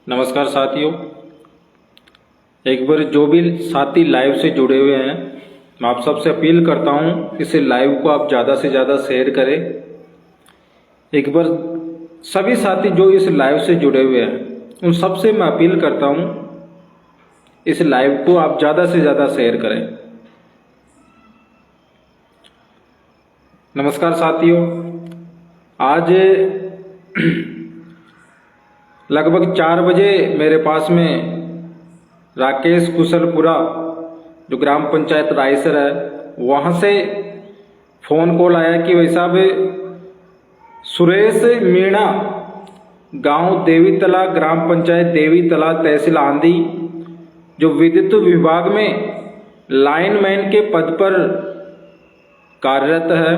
नमस्कार साथियों, एक बार जो भी साथी लाइव से जुड़े हुए हैं, मैं आप सबसे अपील करता हूं इस लाइव को आप ज़्यादा से ज़्यादा शेयर करें। एक बार सभी साथी जो इस लाइव से जुड़े हुए हैं उन सबसे मैं अपील करता हूं इस लाइव को आप ज़्यादा से ज़्यादा शेयर करें। नमस्कार साथियों, आज लगभग 4 बजे मेरे पास में राकेश कुशलपुरा जो ग्राम पंचायत रायसर है वहाँ से फ़ोन कॉल आया कि भाई साहब सुरेश मीणा गांव देवीतला ग्राम पंचायत देवीतला तहसील आंधी जो विद्युत विभाग में लाइनमैन के पद पर कार्यरत है,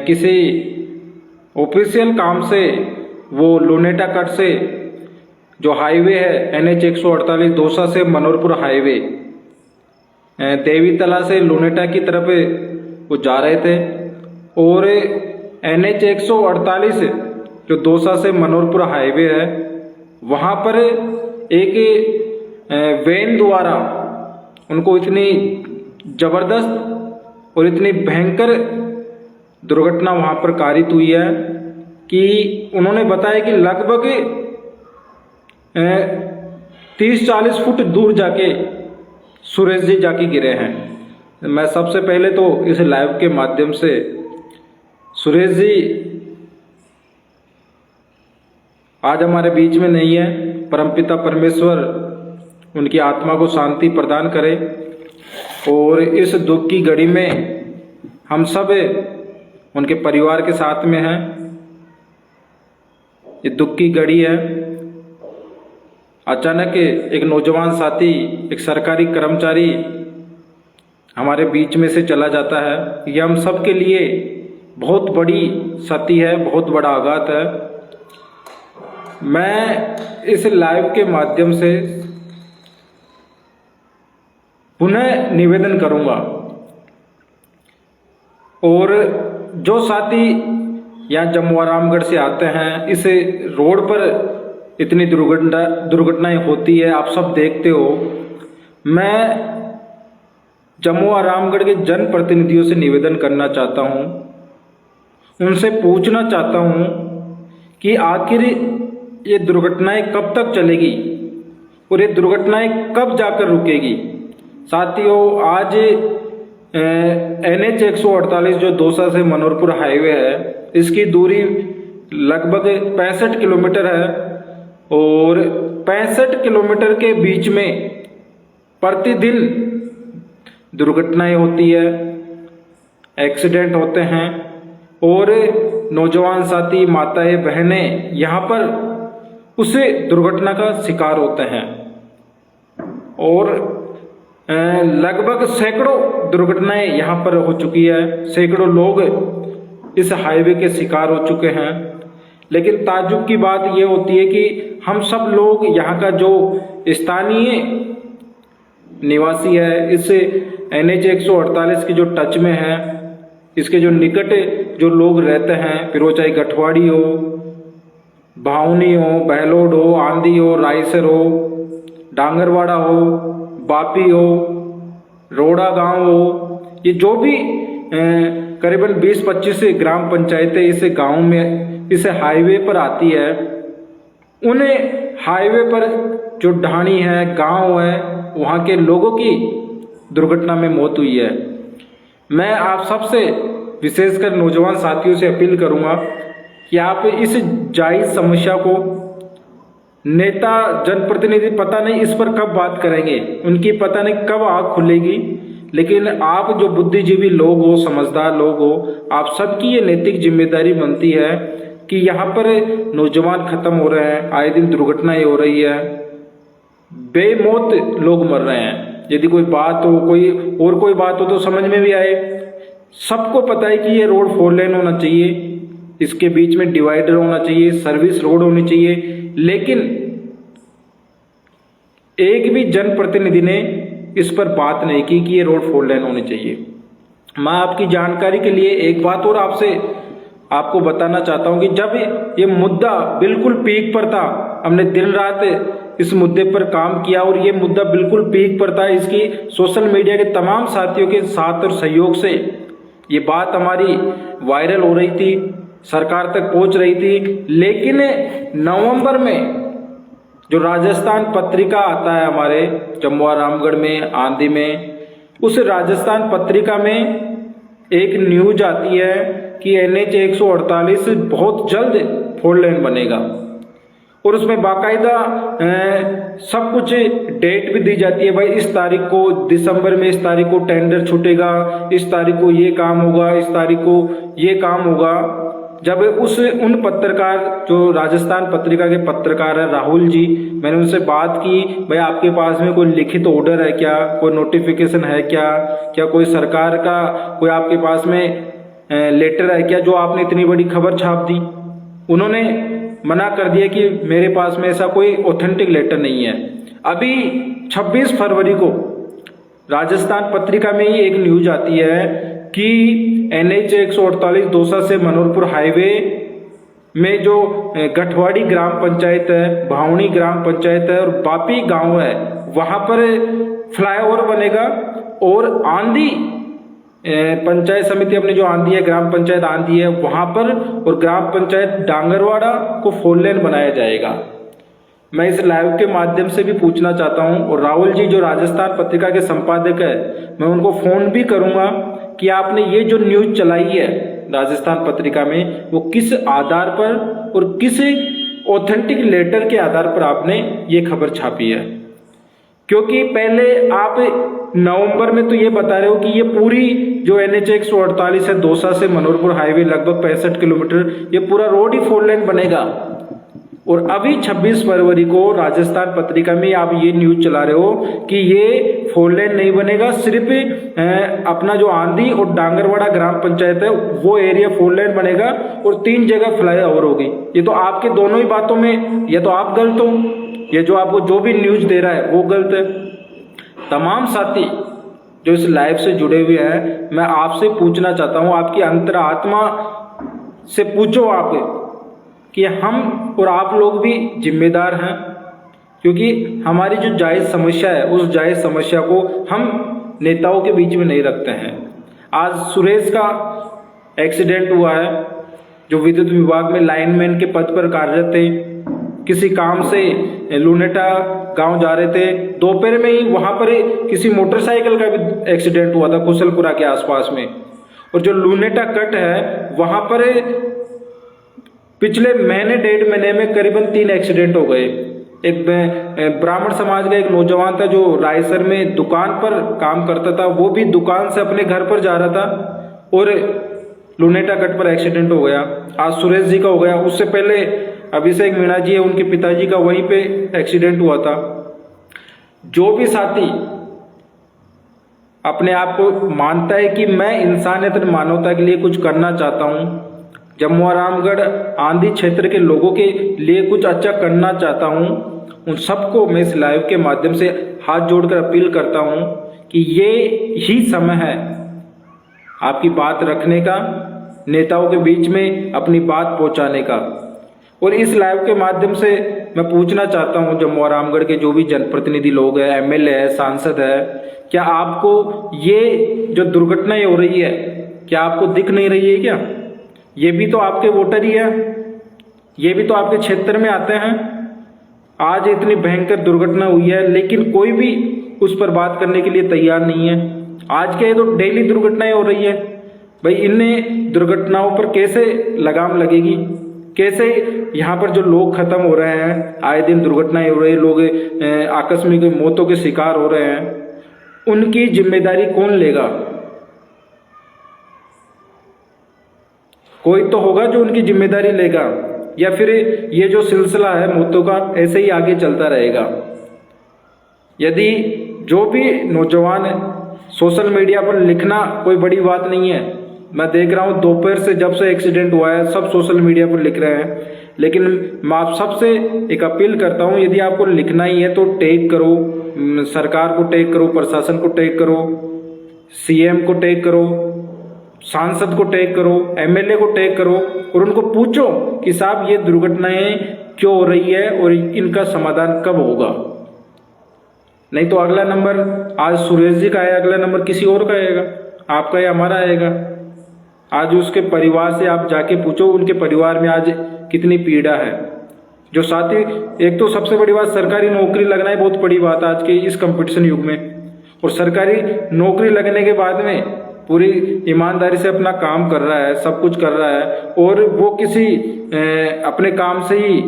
किसी ऑफिशियल काम से वो लोनेटा कट से जो हाईवे है NH 148 दौसा से मनोरपुर हाईवे देवीतला से लोनेटा की तरफ वो जा रहे थे और NH 148 जो दौसा से मनोरपुर हाईवे है वहाँ पर एक वैन द्वारा उनको इतनी ज़बरदस्त और इतनी भयंकर दुर्घटना वहाँ पर कारित हुई है कि उन्होंने बताया कि लगभग 30-40 फुट दूर जाके सुरेश जी जाके गिरे हैं। मैं सबसे पहले तो इस लाइव के माध्यम से सुरेश जी आज हमारे बीच में नहीं है, परमपिता परमेश्वर उनकी आत्मा को शांति प्रदान करे और इस दुख की घड़ी में हम सब उनके परिवार के साथ में हैं। ये दुख की घड़ी है। अचानक एक नौजवान साथी, एक सरकारी कर्मचारी हमारे बीच में से चला जाता है। ये हम सब के लिए बहुत बड़ी क्षति है, बहुत बड़ा आघात है। मैं इस लाइव के माध्यम से पुनः निवेदन करूंगा और जो साथी यहाँ जमुआ रामगढ़ से आते हैं, इस रोड पर इतनी दुर्घटनाएं होती है, आप सब देखते हो। मैं जमुआ रामगढ़ के जनप्रतिनिधियों से निवेदन करना चाहता हूँ, उनसे पूछना चाहता हूँ कि आखिर ये दुर्घटनाएं कब तक चलेगी और ये दुर्घटनाएं कब जाकर रुकेगी। साथियों, आज NH 148 जो दौसा से मनोरपुर हाईवे है, इसकी दूरी लगभग 65 किलोमीटर है और 65 किलोमीटर के बीच में प्रतिदिन दुर्घटनाएं होती है, एक्सीडेंट होते हैं और नौजवान साथी, माताएं, बहनें यहाँ पर उसे दुर्घटना का शिकार होते हैं और लगभग सैकड़ों दुर्घटनाएं यहाँ पर हो चुकी है। सैकड़ों लोग इस हाईवे के शिकार हो चुके हैं। लेकिन ताज्जुब की बात यह होती है कि हम सब लोग यहाँ का जो स्थानीय निवासी है, इस NH 148 के जो टच में है, इसके जो निकट जो लोग रहते हैं, फिर वो चाहे गठवाड़ी हो, भावनी हो, बहलोड हो, आंधी हो, रायसर हो, डांगरवाड़ा हो, बापी हो, रोड़ा गांव हो, ये जो भी करीबन 20-25 ग्राम पंचायतें इस गांव में इस हाईवे पर आती है, उन्हें हाईवे पर जो ढाणी है, गांव है, वहाँ के लोगों की दुर्घटना में मौत हुई है। मैं आप सबसे विशेषकर नौजवान साथियों से अपील करूँगा कि आप इस जायज़ समस्या को नेता जनप्रतिनिधि पता नहीं इस पर कब बात करेंगे, उनकी पता नहीं कब आँख खुलेगी। लेकिन आप जो बुद्धिजीवी लोग हो, समझदार लोग हो, आप सबकी ये नैतिक जिम्मेदारी बनती है कि यहाँ पर नौजवान खत्म हो रहे हैं, आए दिन दुर्घटनाएं हो रही है, बेमौत लोग मर रहे हैं। यदि कोई बात हो, कोई बात हो तो समझ में भी आए। सबको पता है कि ये रोड 4 लेन होना चाहिए, इसके बीच में डिवाइडर होना चाहिए, सर्विस रोड होनी चाहिए, लेकिन एक भी जनप्रतिनिधि ने इस पर बात नहीं की कि ये रोड 4 लेन होनी चाहिए। मैं आपकी जानकारी के लिए एक बात और आपको बताना चाहता हूं कि जब ये मुद्दा बिल्कुल पीक पर था, हमने दिन रात इस मुद्दे पर काम किया और ये मुद्दा बिल्कुल पीक पर था। इसकी सोशल मीडिया के तमाम साथियों के साथ और सहयोग से ये बात हमारी वायरल हो रही थी, सरकार तक पहुंच रही थी। लेकिन नवंबर में जो राजस्थान पत्रिका आता है हमारे जम्मू रामगढ़ में, आंधी में, उस राजस्थान पत्रिका में एक न्यूज आती है कि NH 148 बहुत जल्द 4 लेन बनेगा और उसमें बाकायदा सब कुछ डेट भी दी जाती है। भाई इस तारीख को दिसंबर में, इस तारीख को टेंडर छूटेगा, इस तारीख को ये काम होगा, इस तारीख को ये काम होगा। जब उन पत्रकार जो राजस्थान पत्रिका के पत्रकार है राहुल जी, मैंने उनसे बात की, भाई आपके पास में कोई लिखित ऑर्डर है क्या, कोई नोटिफिकेशन है क्या कोई सरकार का कोई आपके पास में लेटर है क्या जो आपने इतनी बड़ी खबर छाप दी। उन्होंने मना कर दिया कि मेरे पास में ऐसा कोई ऑथेंटिक लेटर नहीं है। अभी 26 फरवरी को राजस्थान पत्रिका में ही एक न्यूज आती है कि NH 148 दौसा से मनोरपुर हाईवे में जो गठवाड़ी ग्राम पंचायत है, भावनी ग्राम पंचायत है और बापी गांव है, वहां पर फ्लाईओवर बनेगा और आंधी पंचायत समिति अपनी जो आंधी है, ग्राम पंचायत आंधी है, वहां पर और ग्राम पंचायत डांगरवाड़ा को 4 लेन बनाया जाएगा। मैं इस लाइव के माध्यम से भी पूछना चाहता हूं और राहुल जी जो राजस्थान पत्रिका के संपादक है, मैं उनको फोन भी करूंगा कि आपने ये जो न्यूज चलाई है राजस्थान पत्रिका में, वो किस आधार पर और किस ऑथेंटिक लेटर के आधार पर आपने ये खबर छापी है। क्योंकि पहले आप नवंबर में तो ये बता रहे हो कि ये पूरी जो NH 148 है दौसा से मनोरपुर हाईवे लगभग 65 किलोमीटर, ये पूरा रोड ही 4 लेन बनेगा, और अभी 26 फरवरी को राजस्थान पत्रिका में आप ये न्यूज चला रहे हो कि ये 4 लेन नहीं बनेगा, सिर्फ अपना जो आंधी और डांगरवाड़ा ग्राम पंचायत है वो एरिया 4 लेन बनेगा और 3 जगह फ्लाईओवर होगी। ये तो आपके दोनों ही बातों में या तो आप गलत हो, ये जो आपको जो भी न्यूज दे रहा है वो गलत है। तमाम साथी जो इस लाइव से जुड़े हुए हैं, मैं आपसे पूछना चाहता हूं, आपकी अंतरात्मा से पूछो आप कि हम और आप लोग भी जिम्मेदार हैं, क्योंकि हमारी जो जायज़ समस्या है उस जायज़ समस्या को हम नेताओं के बीच में नहीं रखते हैं। आज सुरेश का एक्सीडेंट हुआ है, जो विद्युत विभाग में लाइनमैन के पद पर कार्यरत थे, किसी काम से लूनेटा गांव जा रहे थे, दोपहर में ही वहां पर किसी मोटरसाइकिल का भी एक्सीडेंट हुआ था कुशलपुरा के आसपास में। और जो लूनेटा कट है वहां पर पिछले महीने 1.5 महीने में करीबन 3 एक्सीडेंट हो गए। एक ब्राह्मण समाज का एक नौजवान था जो रायसर में दुकान पर काम करता था, वो भी दुकान से अपने घर पर जा रहा था और लूनेटा कट पर एक्सीडेंट हो गया। आज सुरेश जी का हो गया, उससे पहले अभिषेक मीणा जी है, उनके पिताजी का वहीं पे एक्सीडेंट हुआ था। जो भी साथी अपने आप को मानता है कि मैं इंसानियत और मानवता के लिए कुछ करना चाहता हूं, जम्मू रामगढ़ आंधी क्षेत्र के लोगों के लिए कुछ अच्छा करना चाहता हूं, उन सबको मैं इस लाइव के माध्यम से हाथ जोड़कर अपील करता हूं कि ये ही समय है आपकी बात रखने का, नेताओं के बीच में अपनी बात पहुंचाने का। और इस लाइव के माध्यम से मैं पूछना चाहता हूं जम्मू रामगढ़ के जो भी जनप्रतिनिधि लोग हैं, MLA है, सांसद है, क्या आपको ये जो दुर्घटनाएं हो रही है क्या आपको दिख नहीं रही है क्या? ये भी तो आपके वोटर ही है, ये भी तो आपके क्षेत्र में आते हैं। आज इतनी भयंकर दुर्घटना हुई है लेकिन कोई भी उस पर बात करने के लिए तैयार नहीं है। आज के तो डेली दुर्घटनाएं हो रही है, भाई इन दुर्घटनाओं पर कैसे लगाम लगेगी? कैसे यहाँ पर जो लोग खत्म हो रहे हैं, आए दिन दुर्घटनाएं हो रही, लोग आकस्मिक मौतों के शिकार हो रहे हैं, उनकी जिम्मेदारी कौन लेगा? कोई तो होगा जो उनकी जिम्मेदारी लेगा, या फिर ये जो सिलसिला है मौतों का ऐसे ही आगे चलता रहेगा? यदि जो भी नौजवान सोशल मीडिया पर लिखना कोई बड़ी बात नहीं है, मैं देख रहा हूँ दोपहर से जब से एक्सीडेंट हुआ है सब सोशल मीडिया पर लिख रहे हैं, लेकिन मैं आप सबसे एक अपील करता हूँ, यदि आपको लिखना ही है तो टैग करो, सरकार को टैग करो, प्रशासन को टैग करो, सीएम को टैग करो, सांसद को टैग करो, एमएलए को टैग करो और उनको पूछो कि साहब ये दुर्घटनाएं क्यों हो रही है और इनका समाधान कब होगा। नहीं तो अगला नंबर आज सुरेश जी का है, अगला नंबर किसी और का आएगा, आपका या हमारा आएगा। आज उसके परिवार से आप जाके पूछो उनके परिवार में आज कितनी पीड़ा है। जो साथ ही एक तो सबसे बड़ी बात, सरकारी नौकरी लगना ही बहुत बड़ी बात है आज के इस कंपटीशन युग में, और सरकारी नौकरी लगने के बाद में पूरी ईमानदारी से अपना काम कर रहा है, सब कुछ कर रहा है, और वो किसी अपने काम से ही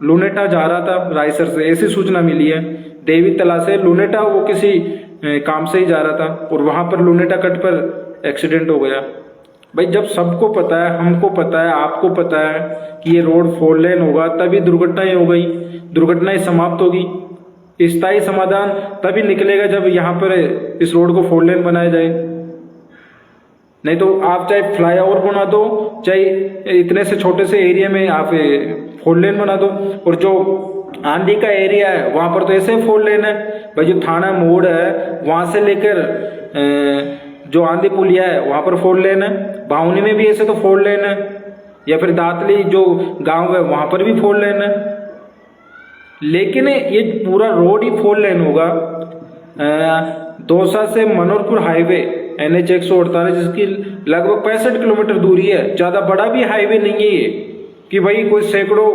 लुनेटा जा रहा था रायसर से, ऐसी सूचना मिली है, देवी तला से लुनेटा वो किसी काम से ही जा रहा था और वहां पर लुनेटा कट पर एक्सीडेंट हो गया। भाई जब सबको पता है, हमको पता है, आपको पता है कि ये रोड 4 लेन होगा, तभी दुर्घटनाएं हो गई, दुर्घटनाएं समाप्त होगी। स्थायी समाधान तभी निकलेगा जब यहाँ पर इस रोड को 4 लेन बनाया जाए। नहीं तो आप चाहे फ्लाईओवर बना दो, चाहे इतने से छोटे से एरिया में आप 4 लेन बना दो, और जो आंधी का एरिया है वहां पर तो ऐसे 4 लेन है। भाई जो थाना मोड़ है वहां से लेकर जो आंधी पुलिया है वहां पर 4 लेन है, बाउनी में भी ऐसे तो 4 लेन है, या फिर दातली जो गांव है वहां पर भी 4 लेन है। लेकिन ये पूरा रोड ही 4 लेन होगा। दौसा से मनोरपुर हाईवे NH 148 जिसकी लगभग 65 किलोमीटर दूरी है, ज्यादा बड़ा भी हाईवे नहीं है ये कि भाई कोई सैकड़ों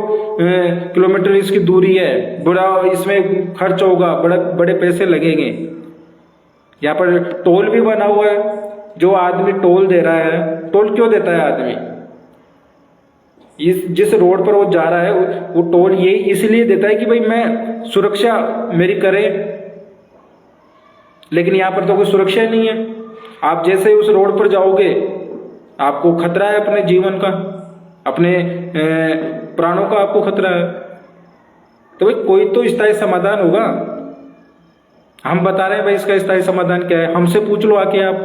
किलोमीटर इसकी दूरी है, बड़ा इसमें खर्च होगा, बड़े पैसे लगेंगे। यहाँ पर टोल भी बना हुआ है, जो आदमी टोल दे रहा है, टोल क्यों देता है आदमी? जिस रोड पर वो जा रहा है वो टोल ये इसलिए देता है कि भाई मैं सुरक्षा मेरी करे, लेकिन यहाँ पर तो कोई सुरक्षा ही नहीं है। आप जैसे उस रोड पर जाओगे आपको खतरा है अपने जीवन का, अपने प्राणों का आपको खतरा है। तो भाई कोई तो स्थायी समाधान होगा। हम बता रहे हैं भाई इसका स्थायी समाधान क्या है, हमसे पूछ लो आके आप,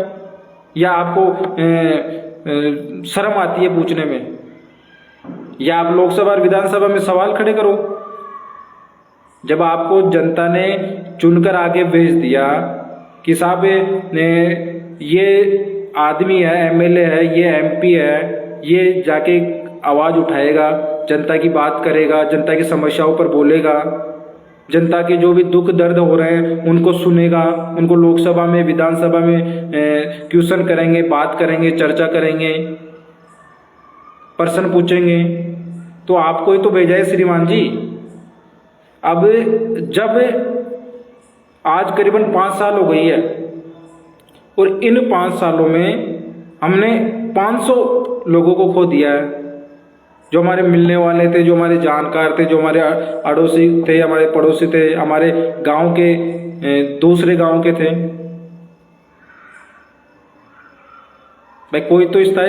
या आपको शर्म आती है पूछने में, या आप लोकसभा और विधानसभा में सवाल खड़े करो। जब आपको जनता ने चुनकर आगे भेज दिया कि साहब ये आदमी है, एमएलए है, ये MP है, ये जाके आवाज उठाएगा, जनता की बात करेगा, जनता की समस्याओं पर बोलेगा, जनता के जो भी दुख दर्द हो रहे हैं उनको सुनेगा, उनको लोकसभा में विधानसभा में क्वेश्चन करेंगे, बात करेंगे, चर्चा करेंगे, प्रश्न पूछेंगे, तो आपको ही तो भेजा है श्रीमान जी। अब जब आज करीबन 5 साल हो गई है और इन 5 सालों में हमने 500 लोगों को खो दिया है, जो हमारे मिलने वाले थे, जो हमारे जानकार थे, जो हमारे अड़ोसी थे, हमारे पड़ोसी थे, हमारे गांव के दूसरे गांव के थे। भाई कोई तो इसका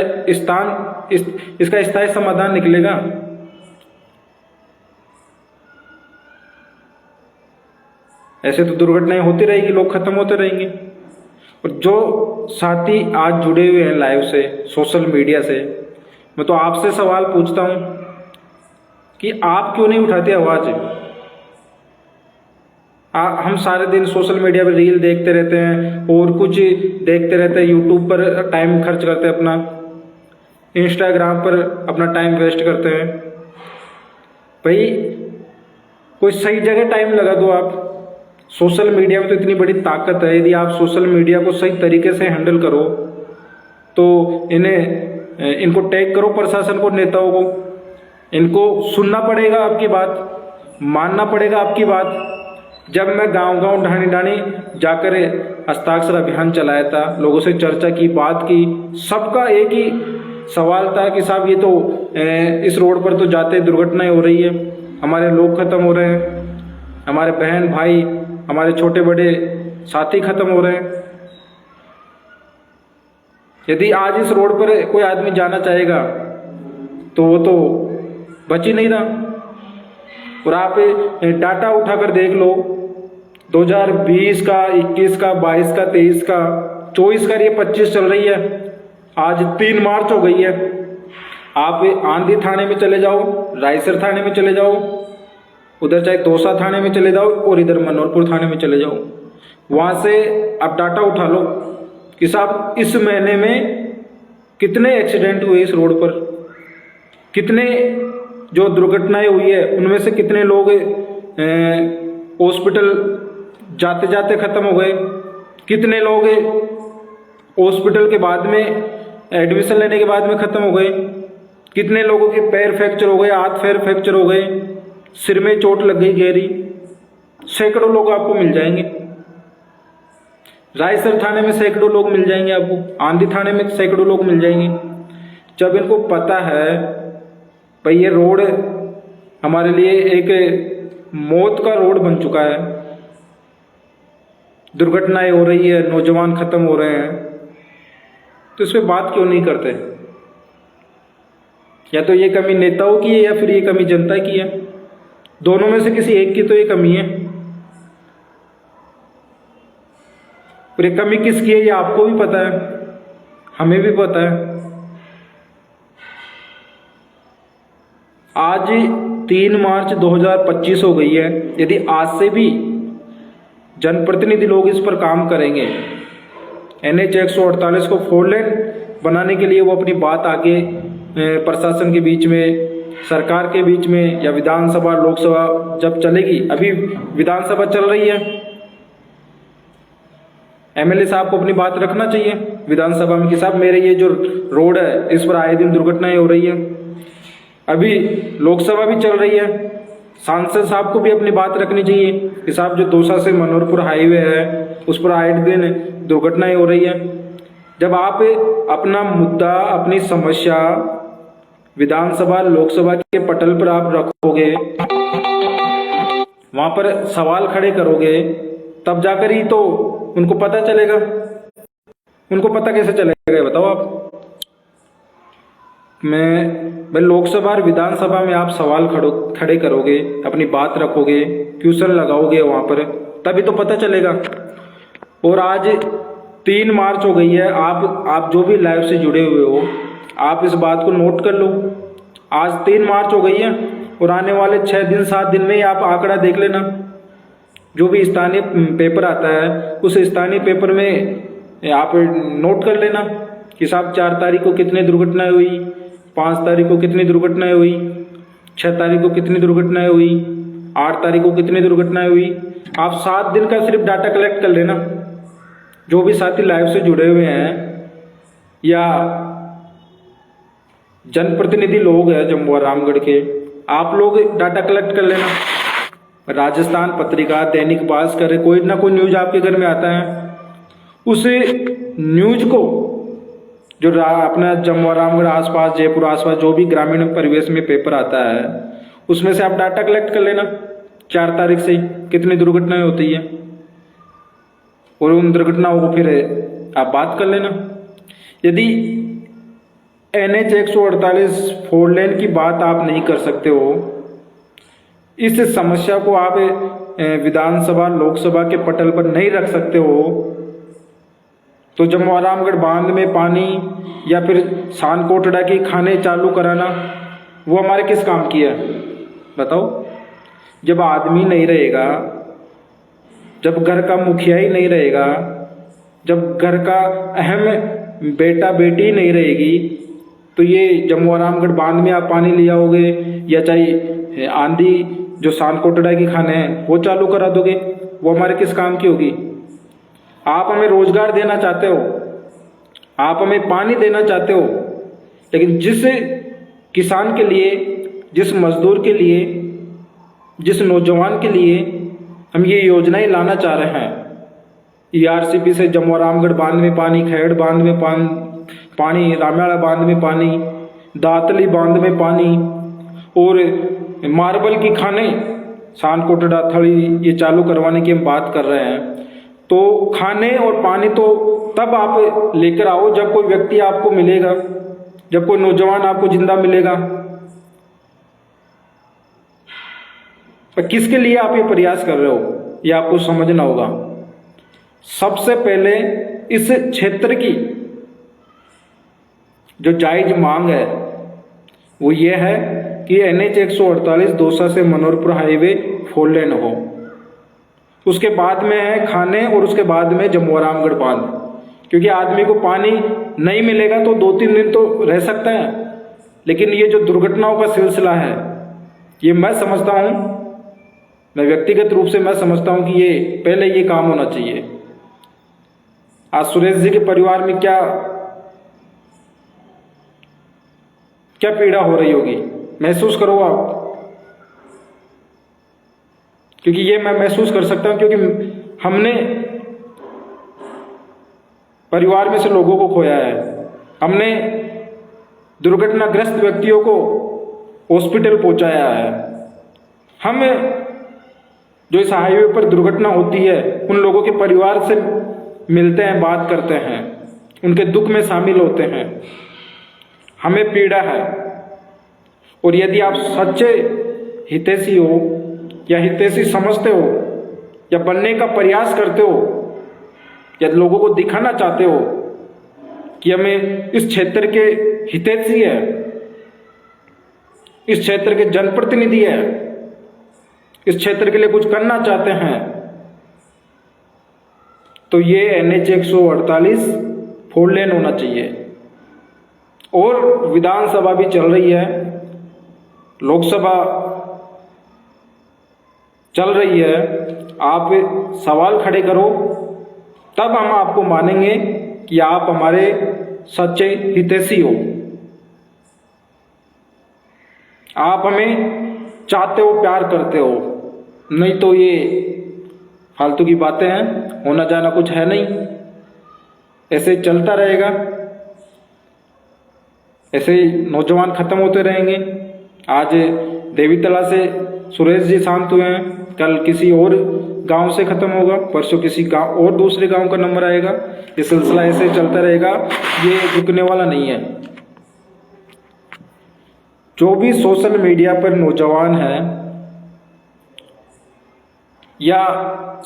स्थायी समाधान निकलेगा। ऐसे तो दुर्घटनाएं होती रहेगी, लोग खत्म होते रहेंगे। और जो साथी आज जुड़े हुए हैं लाइव से, सोशल मीडिया से, मैं तो आपसे सवाल पूछता हूं कि आप क्यों नहीं उठाते आवाज? हम सारे दिन सोशल मीडिया पर रील देखते रहते हैं और कुछ देखते रहते हैं, यूट्यूब पर टाइम खर्च करते हैं अपना, इंस्टाग्राम पर अपना टाइम वेस्ट करते हैं। भाई कोई सही जगह टाइम लगा दो आप। सोशल मीडिया में तो इतनी बड़ी ताकत है, यदि आप सोशल मीडिया को सही तरीके से हैंडल करो तो इनको टैग करो, प्रशासन को, नेताओं को, इनको सुनना पड़ेगा आपकी बात, मानना पड़ेगा आपकी बात। जब मैं गांव-गांव, ढाणी-ढाणी जाकर हस्ताक्षर अभियान चलाया था, लोगों से चर्चा की, बात की, सबका एक ही सवाल था कि साहब ये तो इस रोड पर तो जाते दुर्घटनाएं हो रही है, हमारे लोग खत्म हो रहे हैं, हमारे बहन भाई, हमारे छोटे बड़े साथी खत्म हो रहे हैं। यदि आज इस रोड पर कोई आदमी जाना चाहेगा तो वो तो बच ही नहीं रहा। और आप डाटा उठाकर देख लो, 2020 का, 21 का, 22 का, 23 का, 24 का, ये 25 चल रही है, आज 3 मार्च हो गई है। आप आंधी थाने में चले जाओ, रायसर थाने में चले जाओ, उधर चाहे दौसा थाने में चले जाओ और इधर मनोरपुर थाने में चले जाओ, वहाँ से आप डाटा उठा लो कि साहब इस महीने में कितने एक्सीडेंट हुए इस रोड पर, कितने जो दुर्घटनाएं हुई है उनमें से कितने लोग हॉस्पिटल जाते जाते खत्म हो गए, कितने लोग हॉस्पिटल के बाद में एडमिशन लेने के बाद में खत्म हो गए, कितने लोगों के पैर फ्रैक्चर हो गए, हाथ पैर फ्रैक्चर हो गए, सिर में चोट लग गई गहरी। सैकड़ों लोग आपको मिल जाएंगे। रायसर थाने में सैकड़ों लोग मिल जाएंगे आपको, आंधी थाने में सैकड़ों लोग मिल जाएंगे। जब इनको पता है भाई ये रोड हमारे लिए एक मौत का रोड बन चुका है, दुर्घटनाएं हो रही है, नौजवान खत्म हो रहे हैं, तो इस पर बात क्यों नहीं करते? या तो ये कमी नेताओं की है या फिर ये कमी जनता की है, दोनों में से किसी एक की तो ये कमी है। और ये कमी किसकी है ये आपको भी पता है, हमें भी पता है। आज 3 मार्च 2025 हो गई है। यदि आज से भी जनप्रतिनिधि लोग इस पर काम करेंगे, NH 148 को 4 लेन बनाने के लिए वो अपनी बात आगे प्रशासन के बीच में, सरकार के बीच में, या विधानसभा लोकसभा जब चलेगी, अभी विधानसभा चल रही है, MLA साहब को अपनी बात रखना चाहिए विधानसभा में कि साहब मेरे ये जो रोड है इस पर आए दिन दुर्घटनाएं हो रही है। अभी लोकसभा भी चल रही है, सांसद साहब को भी अपनी बात रखनी चाहिए कि साहब जो दौसा से मनोरपुर हाईवे है उस पर आए दिन दुर्घटनाएं हो रही है। जब आप अपना मुद्दा, अपनी समस्या विधानसभा लोकसभा के पटल पर आप रखोगे, वहां पर सवाल खड़े करोगे, तब जाकर ही तो उनको पता चलेगा। उनको पता कैसे चलेगा बताओ आप? मैं लोकसभा और विधानसभा में आप सवाल खड़े करोगे, अपनी बात रखोगे, क्वेश्चन लगाओगे वहां पर, तभी तो पता चलेगा। और आज 3 मार्च हो गई है, आप जो भी लाइव से जुड़े हुए हो आप इस बात को नोट कर लो। आज 3 मार्च हो गई है और आने वाले 6 दिन 7 दिन में ही आप आंकड़ा देख लेना। जो भी स्थानीय पेपर आता है उस स्थानीय पेपर में आप नोट कर लेना कि साहब 4 तारीख को कितनी दुर्घटनाएं हुई, 5 तारीख को कितनी दुर्घटनाएं हुई, 6 तारीख को कितनी दुर्घटनाएं हुई, 8 तारीख को कितनी दुर्घटनाएं हुई। आप 7 दिन का सिर्फ डाटा कलेक्ट कर लेना। जो भी साथी लाइव से जुड़े हुए हैं या जनप्रतिनिधि लोग हैं जम्मू और रामगढ़ के, आप लोग डाटा कलेक्ट कर लेना। राजस्थान पत्रिका, दैनिक भास्कर, कोई ना कोई न्यूज आपके घर में आता है, उस न्यूज को जो अपना जम्मू और रामगढ़ आसपास, जयपुर आसपास जो भी ग्रामीण परिवेश में पेपर आता है उसमें से आप डाटा कलेक्ट कर लेना। 4 तारीख से कितनी दुर्घटनाएं होती है और उन दुर्घटनाओं को फिर आप बात कर लेना। यदि NH 148 4 लेन की बात आप नहीं कर सकते हो, इस समस्या को आप विधानसभा लोकसभा के पटल पर नहीं रख सकते हो, तो जम्मू और रामगढ़ बांध में पानी या फिर सान कोटड़ा की खाने चालू कराना वो हमारे किस काम की है बताओ? जब आदमी नहीं रहेगा, जब घर का मुखिया ही नहीं रहेगा, जब घर का अहम बेटा बेटी नहीं रहेगी, तो ये जम्मू और रामगढ़ बांध में आप पानी ले आओगे या चाहे आंधी जो सान कोटड़ा की खाने हैं वो चालू करा दोगे, वो हमारे किस काम की होगी? आप हमें रोजगार देना चाहते हो, आप हमें पानी देना चाहते हो, लेकिन जिस किसान के लिए, जिस मजदूर के लिए, जिस नौजवान के लिए हम ये योजनाएं लाना चाह रहे हैं, ERCP से जम्मू और रामगढ़ बांध में पानी, खैड़ बांध में पानी, रामायण बांध में पानी, दातली बांध में पानी, और मार्बल की खाने, शान कोटड़ा थड़ी, ये चालू करवाने की हम बात कर रहे हैं। तो खाने और पानी तो तब आप लेकर आओ जब कोई व्यक्ति आपको मिलेगा, जब कोई नौजवान आपको जिंदा मिलेगा। पर किसके लिए आप ये प्रयास कर रहे हो, ये आपको समझना होगा। सबसे पहले इस क्षेत्र की जो जायज मांग है वो ये है कि NH 148 दौसा से मनोहरपुर हाईवे 4 लेन हो। उसके बाद में है खाने, और उसके बाद में जमुआ रामगढ़ बांध। क्योंकि आदमी को पानी नहीं मिलेगा तो 2-3 दिन तो रह सकता है, लेकिन ये जो दुर्घटनाओं का सिलसिला है, ये मैं समझता हूँ, मैं व्यक्तिगत रूप से मैं समझता हूँ कि ये पहले ये काम होना चाहिए। आज सुरेश जी के परिवार में क्या क्या पीड़ा हो रही होगी, महसूस करो आप। क्योंकि ये मैं महसूस कर सकता हूं, क्योंकि हमने परिवार में से लोगों को खोया है, हमने दुर्घटनाग्रस्त व्यक्तियों को हॉस्पिटल पहुंचाया है। हम जो इस हाईवे पर दुर्घटना होती है उन लोगों के परिवार से मिलते हैं, बात करते हैं, उनके दुख में शामिल होते हैं। हमें पीड़ा है, और यदि आप सच्चे हितैषी हो या हितैषी समझते हो या बनने का प्रयास करते हो या लोगों को दिखाना चाहते हो कि हमें इस क्षेत्र के हितैषी है, इस क्षेत्र के जनप्रतिनिधि है, इस क्षेत्र के लिए कुछ करना चाहते हैं, तो ये NH 148 4 लेन होना चाहिए। और विधानसभा भी चल रही है, लोकसभा चल रही है, आप सवाल खड़े करो, तब हम आपको मानेंगे कि आप हमारे सच्चे हितैषी हो, आप हमें चाहते हो, प्यार करते हो। नहीं तो ये फालतू की बातें हैं, होना जाना कुछ है नहीं, ऐसे चलता रहेगा, ऐसे ही नौजवान खत्म होते रहेंगे। आज देवीतला से सुरेश जी शांत हुए हैं, कल किसी और गांव से खत्म होगा, परसों किसी गांव और दूसरे गांव का नंबर आएगा। ये सिलसिला ऐसे चलता रहेगा, ये रुकने वाला नहीं है। जो भी सोशल मीडिया पर नौजवान है या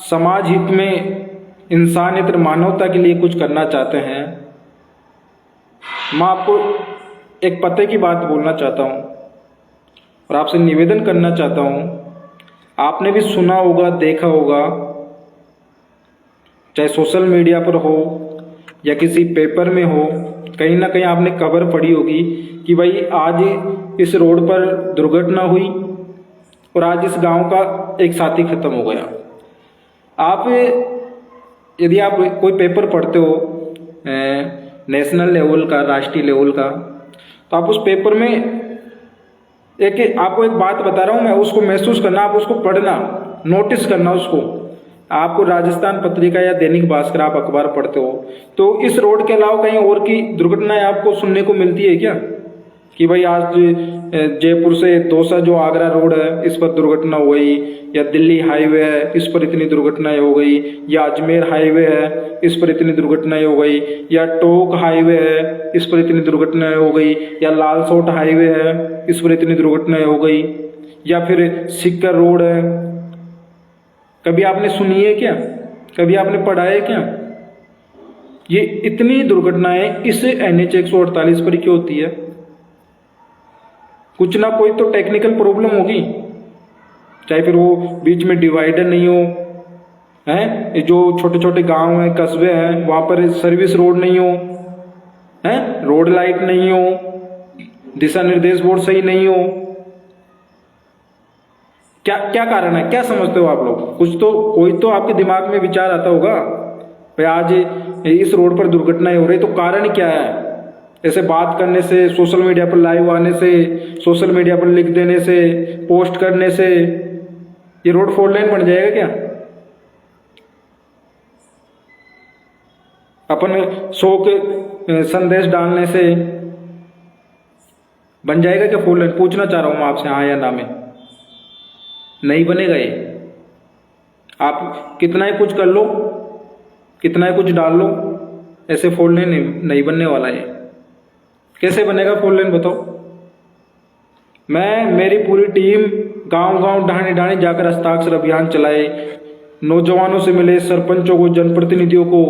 समाज हित में, इंसानियत और मानवता के लिए कुछ करना चाहते हैं, मैं आपको एक पते की बात बोलना चाहता हूँ और आपसे निवेदन करना चाहता हूँ। आपने भी सुना होगा, देखा होगा, चाहे सोशल मीडिया पर हो या किसी पेपर में हो, कहीं ना कहीं आपने खबर पढ़ी होगी कि भाई आज इस रोड पर दुर्घटना हुई और आज इस गांव का एक साथी खत्म हो गया। आप यदि आप कोई पेपर पढ़ते हो नेशनल लेवल का, राष्ट्रीय लेवल का, तो आप उस पेपर में आपको एक बात बता रहा हूँ मैं, उसको महसूस करना, आप उसको पढ़ना, नोटिस करना उसको। आपको राजस्थान पत्रिका या दैनिक भास्कर, आप अखबार पढ़ते हो, तो इस रोड के अलावा कहीं और की दुर्घटनाएं आपको सुनने को मिलती है क्या? कि भाई आज जयपुर से दौसा जो आगरा रोड है, इस पर दुर्घटना हो गई, या दिल्ली हाईवे है, इस पर इतनी दुर्घटनाएं हो गई, या अजमेर हाईवे है, इस पर इतनी दुर्घटनाएं हो गई, या टोंक हाईवे है, इस पर इतनी दुर्घटनाएं हो गई, या लालसोट हाईवे है, इस पर इतनी दुर्घटनाएं हो गई, या फिर सिक्कर रोड है। कभी आपने सुनी है क्या? कभी आपने पढ़ा है क्या? ये इतनी दुर्घटनाएं इस NH 148 पर क्यों होती है? कुछ ना कोई तो टेक्निकल प्रॉब्लम होगी, चाहे फिर वो बीच में डिवाइडर नहीं हो, हैं, जो छोटे छोटे गांव हैं, कस्बे हैं, वहां पर सर्विस रोड नहीं हो, हैं, रोड लाइट नहीं हो, दिशा निर्देश बोर्ड सही नहीं हो। क्या क्या कारण है? क्या समझते हो आप लोग? कुछ तो, कोई तो आपके दिमाग में विचार आता होगा भाई आज इस रोड पर दुर्घटनाएं हो रही, तो कारण क्या है? ऐसे बात करने से, सोशल मीडिया पर लाइव आने से, सोशल मीडिया पर लिख देने से, पोस्ट करने से ये रोड 4 लेन बन जाएगा क्या? अपन 100 के संदेश डालने से बन जाएगा क्या 4 लेन? पूछना चाह रहा हूं मैं आपसे, हाँ या ना में? नहीं बनेगा ये। आप कितना ही कुछ कर लो, कितना ही कुछ डाल लो, ऐसे 4 लेन नहीं बनने वाला है। कैसे बनेगा 4 लेन बताओ? मैं, मेरी पूरी टीम गांव गांव ढाणी ढाणी जाकर हस्ताक्षर अभियान चलाए, नौजवानों से मिले, सरपंचों को, जनप्रतिनिधियों को,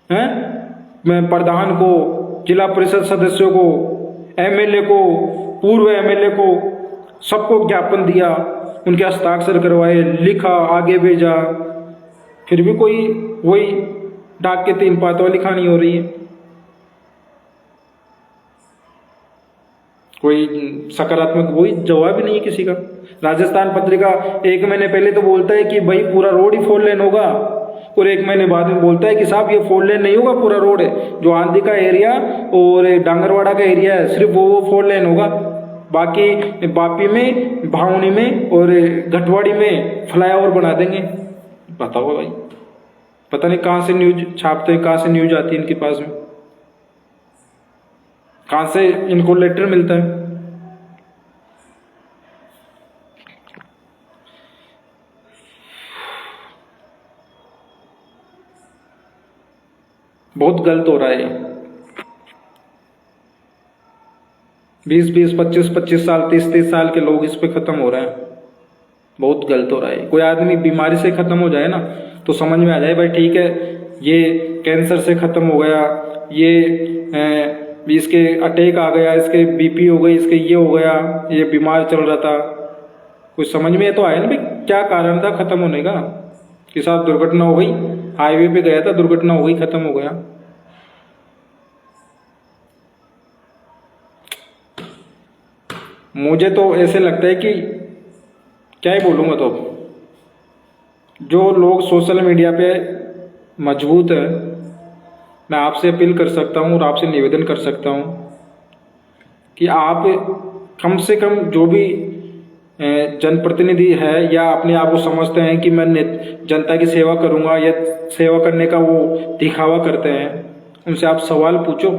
हैं, मैं प्रधान को, जिला परिषद सदस्यों को, एमएलए को, पूर्व एमएलए को, सबको ज्ञापन दिया, उनके हस्ताक्षर करवाए, लिखा, आगे भेजा, फिर भी कोई वही डाक के 3 पात वाली कहानी हो रही है। कोई सकारात्मक वही जवाब ही नहीं है किसी का। राजस्थान पत्रिका 1 महीने पहले तो बोलता है कि भाई पूरा रोड ही 4 लेन होगा, और 1 महीने बाद में बोलता है कि साहब ये 4 लेन नहीं होगा, पूरा रोड है, जो आंधी का एरिया और डांगरवाड़ा का एरिया है सिर्फ वो 4 लेन होगा, बाकी बापी में, भावनी में और घटवाड़ी में फ्लाईओवर बना देंगे। बताओ भाई, पता नहीं कहाँ से न्यूज छापते हैं, कहाँ से न्यूज आती है इनके पास में, कहाँ से इनको लेटर मिलता है। बहुत गलत हो रहा है। 20-20, 25-25 साल, 30-30 साल के लोग इस पे खत्म हो रहे हैं। बहुत गलत हो रहा है। कोई आदमी बीमारी से खत्म हो जाए ना तो समझ में आ जाए भाई ठीक है, ये कैंसर से खत्म हो गया, ये इसके अटैक आ गया, इसके बीपी हो गई, इसके ये हो गया, ये बीमार चल रहा था, कुछ समझ में तो आया ना भाई क्या कारण था खत्म होने का। कि साहब दुर्घटना हो गई, हाईवे पे गया था, दुर्घटना हो गई, खत्म हो गया। मुझे तो ऐसे लगता है कि क्या ही बोलूँगा, तो जो लोग सोशल मीडिया पे मजबूत है, मैं आपसे अपील कर सकता हूँ और आपसे निवेदन कर सकता हूँ कि आप कम से कम जो भी जनप्रतिनिधि है या अपने आप को समझते हैं कि मैं जनता की सेवा करूँगा या सेवा करने का वो दिखावा करते हैं, उनसे आप सवाल पूछो।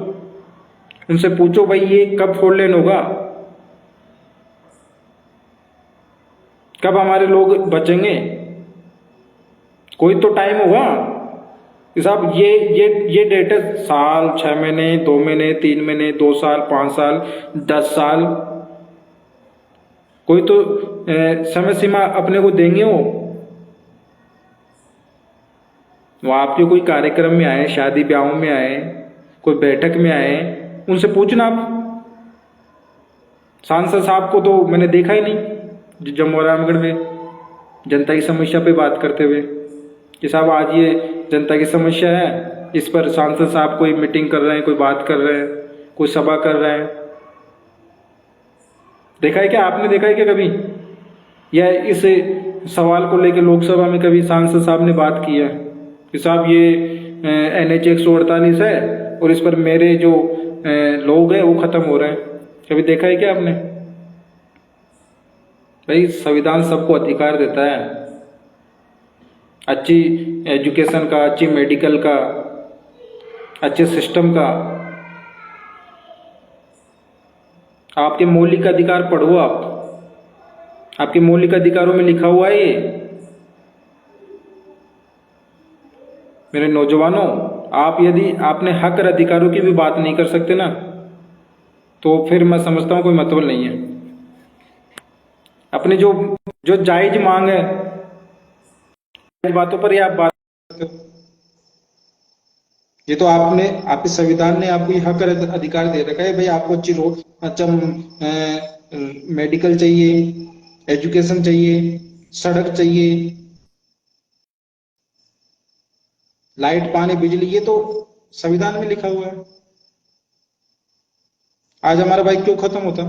उनसे पूछो भाई ये कब 4 लेन होगा, कब हमारे लोग बचेंगे, कोई तो टाइम होगा कि साहब ये डेट है, साल, 6 महीने, 2 महीने, 3 महीने, 2 साल, 5 साल, 10 साल, कोई तो समय सीमा अपने को देंगे। वो आपके कोई कार्यक्रम में आए, शादी ब्याहों में आए, कोई बैठक में आए, उनसे पूछना आप। सांसद साहब को तो मैंने देखा ही नहीं जम्मू रामगढ़ में जनता की समस्या पे बात करते हुए कि साहब आज ये जनता की समस्या है, इस पर सांसद साहब कोई मीटिंग कर रहे हैं, कोई बात कर रहे हैं, कोई सभा कर रहे हैं। देखा है क्या, आपने देखा है क्या कभी, या इस सवाल को लेकर लोकसभा में कभी सांसद साहब ने बात की है कि साहब ये NH 148 है और इस पर मेरे जो लोग हैं वो खत्म हो रहे हैं? कभी देखा है क्या आपने? भाई संविधान सबको अधिकार देता है अच्छी एजुकेशन का, अच्छी मेडिकल का, अच्छे सिस्टम का। आपके मौलिक अधिकार पढ़ो आप, आपके मौलिक अधिकारों में लिखा हुआ है ये। मेरे नौजवानों, आप यदि आपने हक और अधिकारों की भी बात नहीं कर सकते ना तो फिर मैं समझता हूं कोई मतलब नहीं है। अपने जो जायज मांग है बातों पर ही आप बात करते हो। ये तो आपने, आपके संविधान ने आपको ये हक और अधिकार दे रखा है भाई, आपको अच्छी रोड, अच्छा मेडिकल चाहिए, एजुकेशन चाहिए, सड़क चाहिए, लाइट, पानी, बिजली, ये तो संविधान में लिखा हुआ है। आज हमारा भाई क्यों खत्म होता?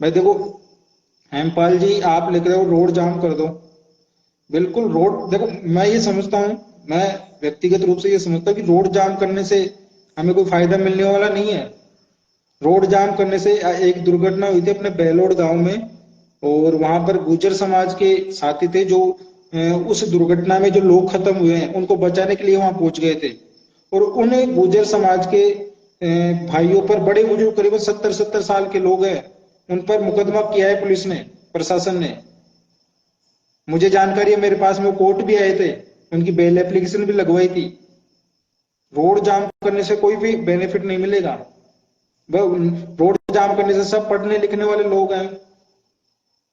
भाई देखो हेमपाल जी, आप लिख रहे हो रोड जाम कर दो, बिल्कुल रोड, देखो मैं ये समझता हूं, मैं व्यक्तिगत रूप से ये समझता हूं कि रोड जाम करने से हमें कोई फायदा मिलने वाला नहीं है। रोड जाम करने से एक दुर्घटना हुई थी अपने बेलोड गांव में, और वहां पर गुर्जर समाज के साथी थे जो उस दुर्घटना में जो लोग खत्म हुए हैं उनको बचाने के लिए वहां पहुंच गए थे। और उन गुर्जर समाज के भाइयों पर, बड़े बुजुर्ग करीबन 70-70 साल के लोग हैं, उन पर मुकदमा किया है पुलिस ने, प्रशासन ने। मुझे जानकारी है, मेरे पास में वो कोर्ट भी आए थे, उनकी बेल एप्लीकेशन भी लगवाई थी। रोड जाम करने से कोई भी बेनिफिट नहीं मिलेगा। रोड जाम करने से सब पढ़ने लिखने वाले लोग हैं,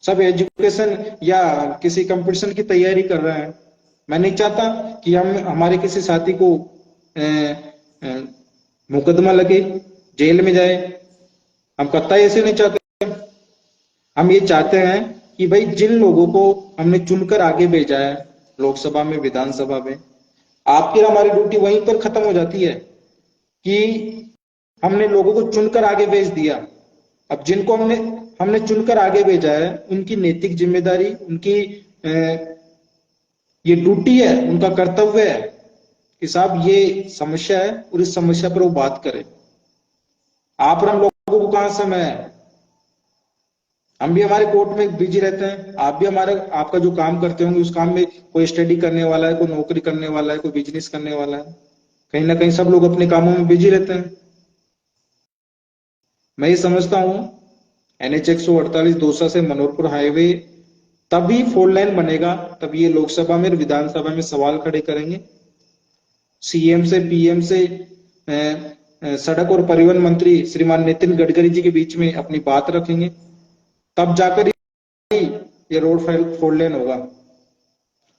सब एजुकेशन या किसी कंपटीशन की तैयारी कर रहे हैं। मैं नहीं चाहता कि हम हमारे किसी साथी को मुकदमा लगे, जेल में जाए। हम कतई ऐसे नहीं चाहते। हम ये चाहते हैं कि भाई जिन लोगों को हमने चुनकर आगे भेजा है, लोकसभा में, विधानसभा में, आपकी और हमारी ड्यूटी वहीं पर खत्म हो जाती है कि हमने लोगों को चुनकर आगे भेज दिया। अब जिनको हमने हमने चुनकर आगे भेजा है, उनकी नैतिक जिम्मेदारी, उनकी ये ड्यूटी है, उनका कर्तव्य है कि साहब ये समस्या है और इस समस्या पर वो बात करें। आप और हम लोगों को कहां समय है? हम भी हमारे कोर्ट में बिजी रहते हैं, आप भी हमारे, आपका जो काम करते होंगे उस काम में कोई स्टडी करने वाला है, कोई नौकरी करने वाला है, कोई बिजनेस करने वाला है। कहीं ना कहीं सब लोग अपने कामों में बिजी रहते हैं। मैं ये समझता हूं NH 148 दौसा से मनोरपुर हाईवे तभी 4 लाइन बनेगा, तब ये लोकसभा में और विधानसभा में सवाल खड़े करेंगे, सीएम से, पीएम से, सड़क और परिवहन मंत्री श्रीमान नितिन गडकरी जी के बीच में अपनी बात रखेंगे, तब जाकर ही ये रोड 4 लेन होगा।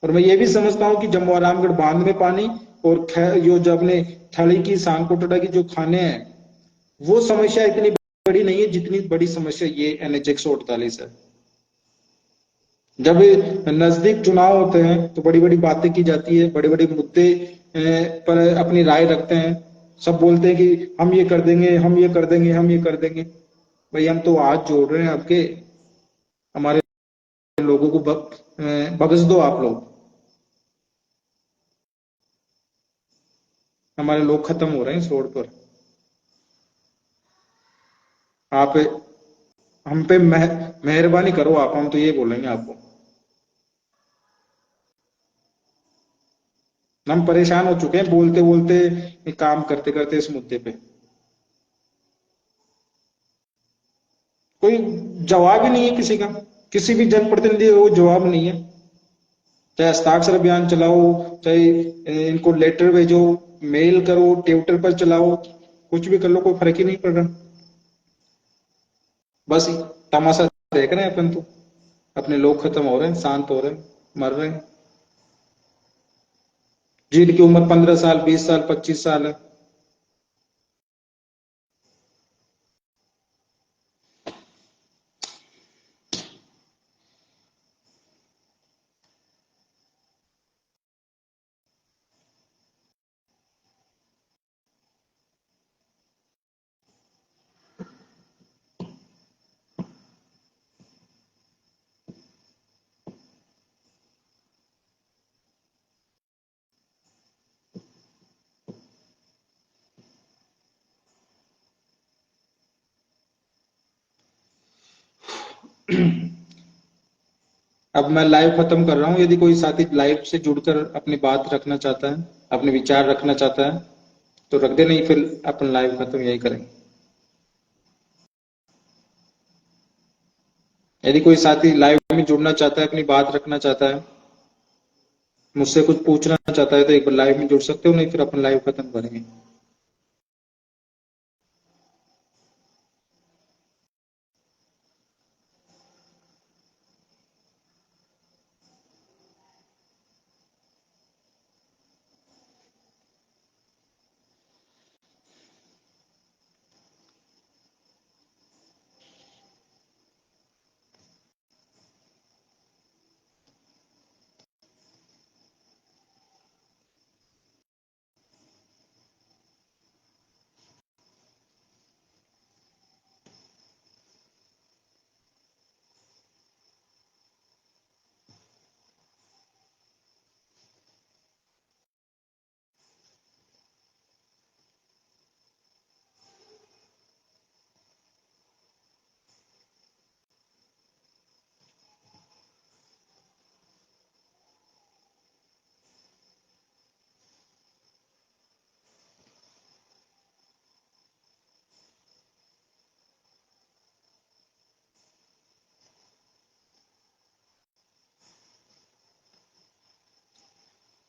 और मैं ये भी समझता हूँ कि जम्मू रामगढ़ बांध में पानी और जो जब अपने थली की, सांकोटड़ा की जो खाने हैं, वो समस्या इतनी बड़ी नहीं है जितनी बड़ी समस्या ये NH 148 है। जब नजदीक चुनाव होते हैं तो बड़ी बड़ी बातें की जाती है, बड़े बड़े मुद्दे पर अपनी राय रखते हैं। सब बोलते हैं कि हम ये कर देंगे, हम ये कर देंगे, हम ये कर देंगे। भाई हम तो हाथ जोड़ रहे हैं आपके, हमारे लोगों को बख्श दो आप लोग। हमारे लोग खत्म हो रहे हैं इस रोड पर। आप हम पे मेहरबानी करो आप, हम तो ये बोलेंगे आपको। हम परेशान हो चुके हैं बोलते बोलते, काम करते करते इस मुद्दे पे। कोई जवाब ही नहीं है किसी का, किसी भी जनप्रतिनिधि को जवाब नहीं है। चाहे हस्ताक्षर अभियान चलाओ, चाहे इनको लेटर भेजो, मेल करो, ट्विटर पर चलाओ, कुछ भी कर लो, कोई फर्क ही नहीं पड़ रहा। बस तमाशा देख रहे हैं अपन तो। अपने लोग खत्म हो रहे हैं, शांत हो रहे हैं, मर रहे हैं, जिनकी उम्र 15 साल, 20 साल, 25 साल है। अब मैं लाइव खत्म कर रहा हूं। यदि कोई साथी लाइव से जुड़कर अपनी बात रखना चाहता है, अपने विचार रखना चाहता है, तो रख दे, नहीं फिर अपन लाइव खत्म यही करेंगे। यदि कोई साथी लाइव में जुड़ना चाहता है, अपनी बात रखना चाहता है, मुझसे कुछ पूछना चाहता है, तो एक बार लाइव में जुड़ सकते हो, नहीं फिर अपन लाइव खत्म करेंगे।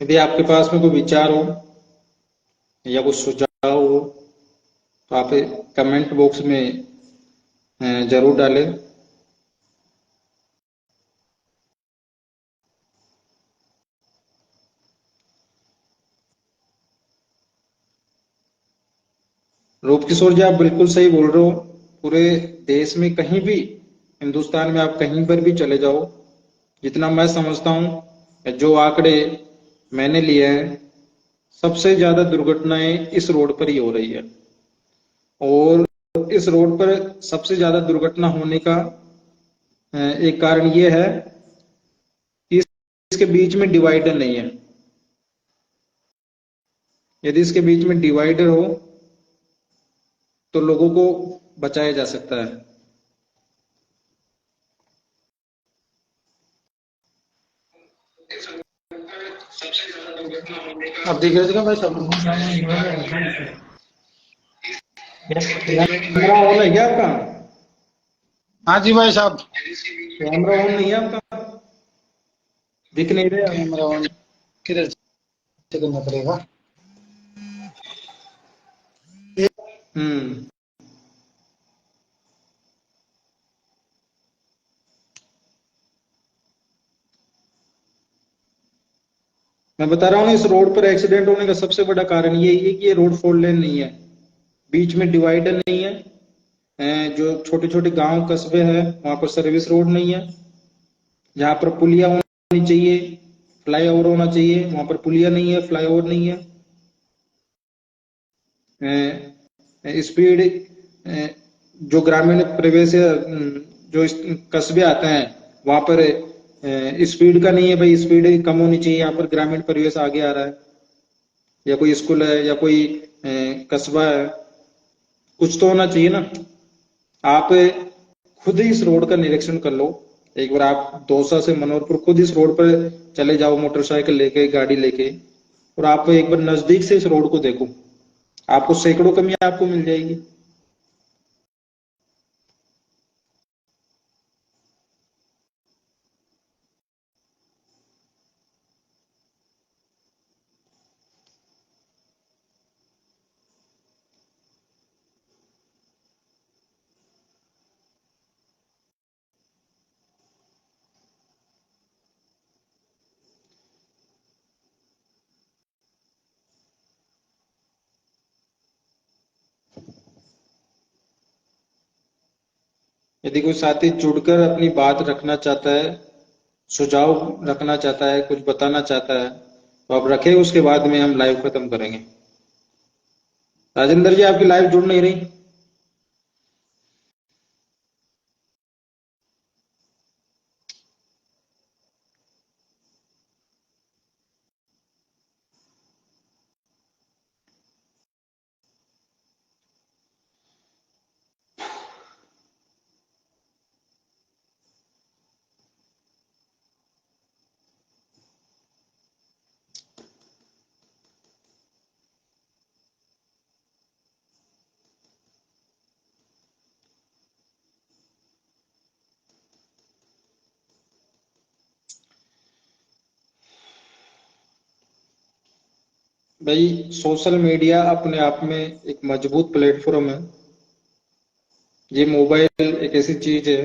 यदि आपके पास में कोई विचार हो या कुछ सुझाव हो तो आप कमेंट बॉक्स में जरूर डालें। रूप किशोर जी, आप बिल्कुल सही बोल रहे हो। पूरे देश में कहीं भी, हिंदुस्तान में आप कहीं पर भी चले जाओ, जितना मैं समझता हूँ, जो आंकड़े मैंने लिए हैं, सबसे ज्यादा दुर्घटनाएं इस रोड पर ही हो रही है। और इस रोड पर सबसे ज्यादा दुर्घटना होने का एक कारण ये है कि इसके बीच में डिवाइडर नहीं है। यदि इसके बीच में डिवाइडर हो तो लोगों को बचाया जा सकता है। अब देख रहे थे क्या भाई सब? कैमरा ऑन है क्या आपका? हाँ जी भाई साहब। कैमरा ऑन नहीं है आपका? दिख नहीं रहे आप। कैमरा ऑन किधर से करना पड़ेगा? हम्म। मैं बता रहा हूँ ना, इस रोड पर एक्सीडेंट होने का सबसे बड़ा कारण यही है कि ये रोड फोर लेन नहीं है, बीच में डिवाइडर नहीं है। जो छोटे छोटे गांव कस्बे हैं वहां पर सर्विस रोड नहीं है। जहां पर पुलिया होनी चाहिए, फ्लाईओवर होना चाहिए, वहां पर पुलिया नहीं है, फ्लाईओवर नहीं है। स्पीड, जो ग्रामीण प्रवेश है, जो कस्बे आते हैं वहां पर स्पीड का नहीं है भाई, स्पीड कम होनी चाहिए। यहाँ पर ग्रामीण परिवेश आगे आ रहा है, या कोई स्कूल है या कोई कस्बा है, कुछ तो होना चाहिए ना। आप खुद ही इस रोड का निरीक्षण कर लो। एक बार आप दौसा से मनोहरपुर खुद इस रोड पर चले जाओ, मोटरसाइकिल लेके, गाड़ी लेके, और आप एक बार नजदीक से इस रोड को देखो, आपको सैकड़ों कमियां आपको मिल जाएगी। यदि कोई साथी जुड़कर अपनी बात रखना चाहता है, सुझाव रखना चाहता है, कुछ बताना चाहता है, तो आप रखें, उसके बाद में हम लाइव खत्म करेंगे। राजेंद्र जी, आपकी लाइव जुड़ नहीं रही। भाई, सोशल मीडिया अपने आप में एक मजबूत प्लेटफॉर्म है। ये मोबाइल एक ऐसी चीज है,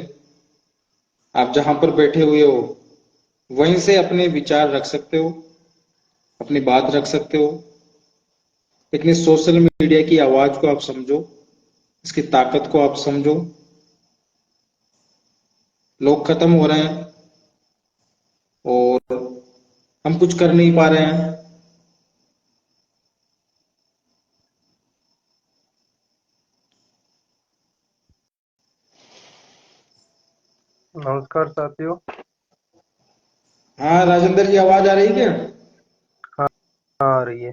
आप जहां पर बैठे हुए हो वहीं से अपने विचार रख सकते हो, अपनी बात रख सकते हो। लेकिन इस सोशल मीडिया की आवाज को आप समझो, इसकी ताकत को आप समझो। लोग खत्म हो रहे हैं और हम कुछ कर नहीं पा रहे हैं। नमस्कार साथियों। हाँ राजेंद्र जी, आवाज आ रही है क्या? हाँ, आ रही है।